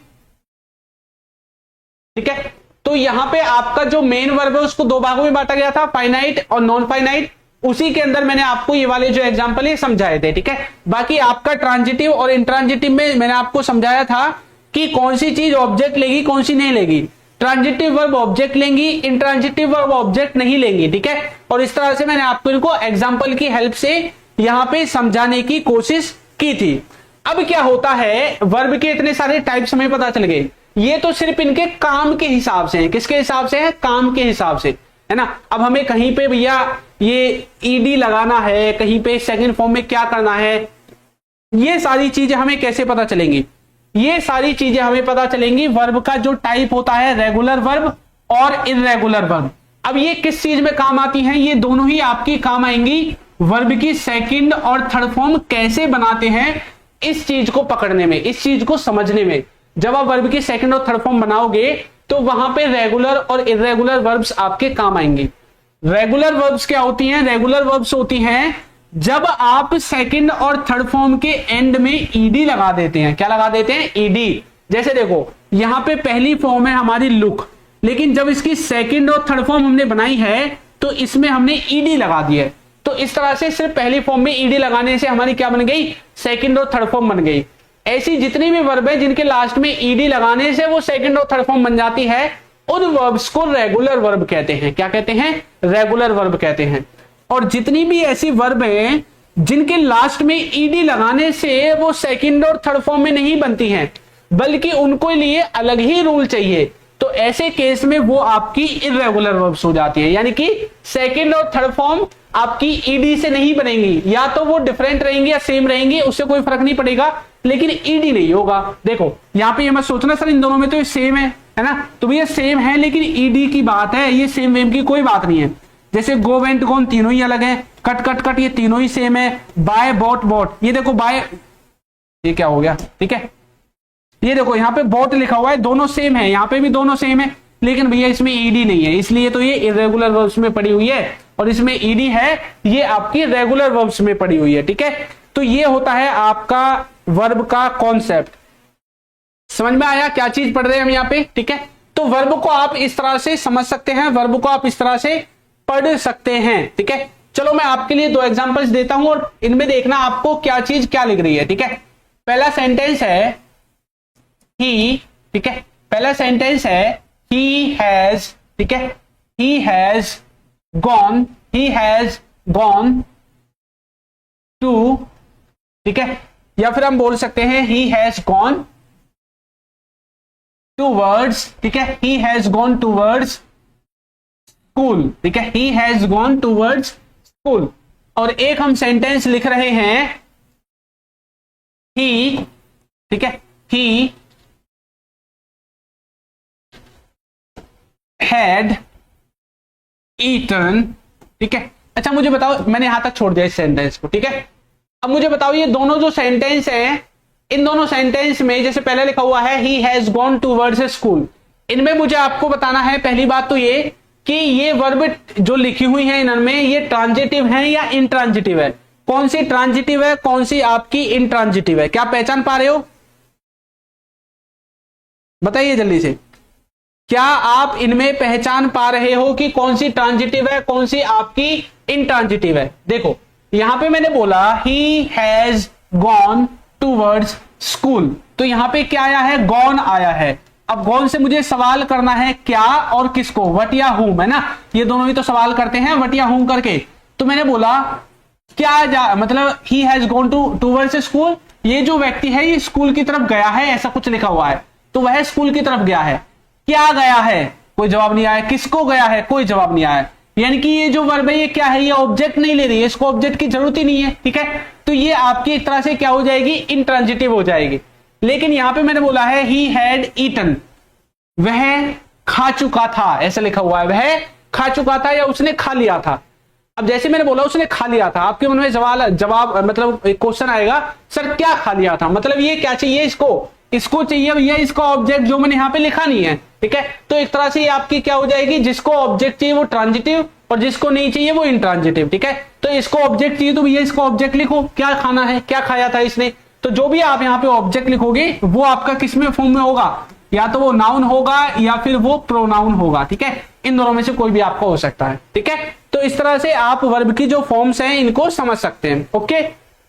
ठीक है, तो यहां पे आपका जो मेन वर्ब है उसको दो भागों में बांटा गया था, फाइनाइट और नॉन फाइनाइट। उसी के अंदर मैंने आपको ये वाले जो एग्जांपल है समझाए थे। ठीक है, बाकी आपका ट्रांजिटिव और इंट्रांजिटिव में मैंने आपको समझाया था कि कौन सी चीज ऑब्जेक्ट लेगी कौन सी नहीं लेगी। ट्रांजिटिव वर्ब ऑब्जेक्ट लेंगी, इंट्रांजिटिव वर्ब ऑब्जेक्ट नहीं लेंगी। ठीक है, और इस तरह से मैंने आपको इनको एग्जाम्पल की हेल्प से यहां पे समझाने की कोशिश की थी। अब क्या होता है, वर्ब के इतने सारे टाइप्स हमें पता चल गए। ये तो सिर्फ इनके काम के हिसाब से है। किसके हिसाब से है, काम के हिसाब से, है ना। अब हमें कहीं पे भैया ये ईडी लगाना है, कहीं पे सेकंड फॉर्म में क्या करना है, ये सारी चीजें हमें कैसे पता चलेंगी, ये सारी चीजें हमें पता चलेंगी वर्ब का जो टाइप होता है रेगुलर वर्ब और इर्रेगुलर वर्ब। अब ये किस चीज में काम आती हैं, ये दोनों ही आपकी काम आएंगी वर्ब की सेकंड और थर्ड फॉर्म कैसे बनाते हैं, इस चीज को पकड़ने में, इस चीज को समझने में। जब आप वर्ब की सेकंड और थर्ड फॉर्म बनाओगे तो वहां पे रेगुलर और इर्रेगुलर वर्ब्स आपके काम आएंगे। रेगुलर वर्ब्स क्या होती हैं, रेगुलर वर्ब्स होती हैं जब आप सेकंड और थर्ड फॉर्म के एंड में ईडी लगा देते हैं। क्या लगा देते हैं, ईडी। जैसे देखो यहां पे पहली फॉर्म है हमारी लुक, लेकिन जब इसकी सेकंड और थर्ड फॉर्म हमने बनाई है तो इसमें हमने ईडी लगा दी है। तो इस तरह से सिर्फ पहली फॉर्म में ईडी लगाने से हमारी क्या बन गई, सेकंड और थर्ड फॉर्म बन गई। ऐसी जितनी भी वर्ब है जिनके लास्ट में ईडी लगाने से वो सेकंड और थर्ड फॉर्म बन जाती है, उन वर्ब्स को रेगुलर वर्ब कहते हैं। क्या कहते हैं, रेगुलर वर्ब कहते हैं। और जितनी भी ऐसी वर्ब है जिनके लास्ट में ईडी लगाने से वो सेकंड और थर्ड फॉर्म में नहीं बनती हैं, बल्कि उनको लिए अलग ही रूल चाहिए, तो ऐसे केस में वो आपकी इर्रेगुलर वर्ब्स हो जाती है। यानी कि सेकंड और थर्ड फॉर्म आपकी ईडी से नहीं बनेंगी, या तो वो डिफरेंट रहेंगी या सेम रहेंगी, उससे कोई फर्क नहीं पड़ेगा, लेकिन ईडी नहीं होगा। देखो यहां पे ये मत सोचना सर इन दोनों में तो ये सेम है ना, तो ये सेम है लेकिन ईडी की बात है, ये सेम वेम की कोई बात नहीं है। जैसे गो वेंट गोन तीनों ही अलग है, कट कट कट ये तीनों ही सेम है, बाय बॉट बॉट, ये देखो बाय, ये क्या हो गया, ठीक है, ये देखो यहाँ पे बॉट लिखा हुआ है, दोनों सेम है, यहाँ पे भी दोनों सेम है, लेकिन भैया इसमें ईडी नहीं है, इसलिए तो ये इर्रेगुलर वर्ब्स में पड़ी हुई है, और इसमें ईडी है, ये आपकी रेगुलर वर्ब्स में पड़ी हुई है। ठीक है, तो ये होता है आपका वर्ब का कॉन्सेप्ट। समझ में आया क्या चीज पढ़ रहे हैं हम यहाँ पे। ठीक है, तो वर्ब को आप इस तरह से समझ सकते हैं, वर्ब को आप इस तरह से पढ़ सकते हैं। ठीक है, चलो मैं आपके लिए दो एग्जांपल्स देता हूं और इनमें देखना आपको क्या चीज क्या लिख रही है। ठीक है, पहला सेंटेंस है ही, ठीक है, पहला सेंटेंस है ही हैज, ठीक है, he has gone, he has gone to, ठीक है, या फिर हम बोल सकते हैं ही हैज गॉन टूवर्ड्स, ठीक है, he has gone towards school, ठीक है, he has gone towards school. और एक हम सेंटेंस लिख रहे हैं ही ठीक है, ही हैड ईटन, ठीक है। अच्छा मुझे बताओ, मैंने यहां तक छोड़ दिया इस सेंटेंस को, ठीक है। अब मुझे बताओ ये दोनों जो सेंटेंस है, इन दोनों सेंटेंस में जैसे पहले लिखा हुआ है he has gone towards school, इनमें मुझे आपको बताना है पहली बात तो ये कि ये वर्ब जो लिखी हुई है इनमें ये ट्रांजिटिव है या इंट्रांजिटिव है, कौन सी ट्रांजिटिव है कौन सी आपकी इंट्रांजिटिव है, क्या पहचान पा रहे हो, बताइए जल्दी से। क्या आप इनमें पहचान पा रहे हो कि कौन सी ट्रांजिटिव है कौन सी आपकी इंट्रांजिटिव है। देखो यहां पे मैंने बोला ही हैज गॉन टूवर्ड्स स्कूल, तो यहां पे क्या आया है, गॉन आया है। अब गॉन से मुझे सवाल करना है क्या और किसको, वट या हुम, है ना, ये दोनों ही तो सवाल करते हैं वट या हुम करके। तो मैंने बोला क्या मतलब ही हैज गॉन टूवर्ड्स स्कूल, ये जो व्यक्ति है ये स्कूल की तरफ गया है, ऐसा कुछ लिखा हुआ है, तो वह स्कूल की तरफ गया है। क्या गया है, कोई जवाब नहीं आया, किसको गया है, कोई जवाब नहीं आया, यानी कि ये जो वर्ब है ये क्या है, ये ऑब्जेक्ट नहीं ले रही है, इसको ऑब्जेक्ट की जरूरत ही नहीं है, ठीक है। तो ये आपकी एक तरह से क्या हो जाएगी, इंट्रांजिटिव हो जाएगी। लेकिन यहां पे मैंने बोला है ही हैड ईटन, वह खा चुका था, ऐसा लिखा हुआ है, वह खा चुका था या उसने खा लिया था। अब जैसे मैंने बोला उसने खा लिया था, आपके मन में जवाब मतलब क्वेश्चन आएगा सर क्या खा लिया था, मतलब ये क्या चाहिए, इसको चाहिए भैया, इसका ऑब्जेक्ट जो मैंने यहाँ पे लिखा नहीं है, ठीक है। तो एक तरह से ये आपकी क्या हो जाएगी, जिसको ऑब्जेक्ट चाहिए वो ट्रांजिटिव और जिसको नहीं चाहिए वो इंट्रांजिटिव, ठीक है। तो इसको ऑब्जेक्ट चाहिए तो भैया इसको ऑब्जेक्ट लिखो, क्या खाना है, क्या खाया था इसने, तो जो भी आप यहाँ पे ऑब्जेक्ट लिखोगे वो आपका किस में फॉर्म में होगा, या तो वो नाउन होगा या फिर वो प्रोनाउन होगा, ठीक है। इन दोनों में से कोई भी आपका हो सकता है, ठीक है। तो इस तरह से आप वर्ब की जो फॉर्म्स हैं इनको समझ सकते हैं, ओके।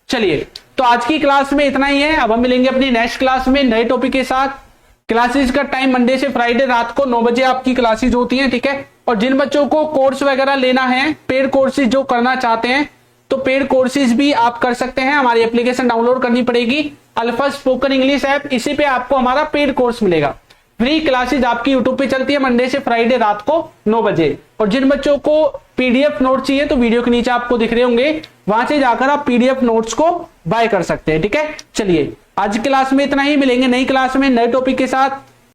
चलिए तो आज की क्लास में इतना ही है, अब हम मिलेंगे अपनी नेक्स्ट क्लास में नए टॉपिक के साथ। क्लासेस का टाइम मंडे से फ्राइडे रात को 9 बजे आपकी क्लासेस होती हैं, ठीक है। और जिन बच्चों को कोर्स वगैरह लेना है, पेड कोर्सेज जो करना चाहते हैं, तो पेड कोर्सेज भी आप कर सकते हैं, हमारी एप्लीकेशन डाउनलोड करनी पड़ेगी, अल्फा स्पोकन इंग्लिश ऐप, इसी पे आपको हमारा पेड कोर्स मिलेगा। फ्री क्लासेज आपकी यूट्यूब पे चलती है मंडे से फ्राइडे रात को 9 बजे। और जिन बच्चों को पीडीएफ नोट चाहिए तो वीडियो के नीचे आपको दिख रहे होंगे, वहां से जाकर आप पीडीएफ नोट्स को बाय कर सकते हैं, ठीक है। चलिए आज की क्लास में इतना ही, मिलेंगे नई क्लास में नए टॉपिक के साथ।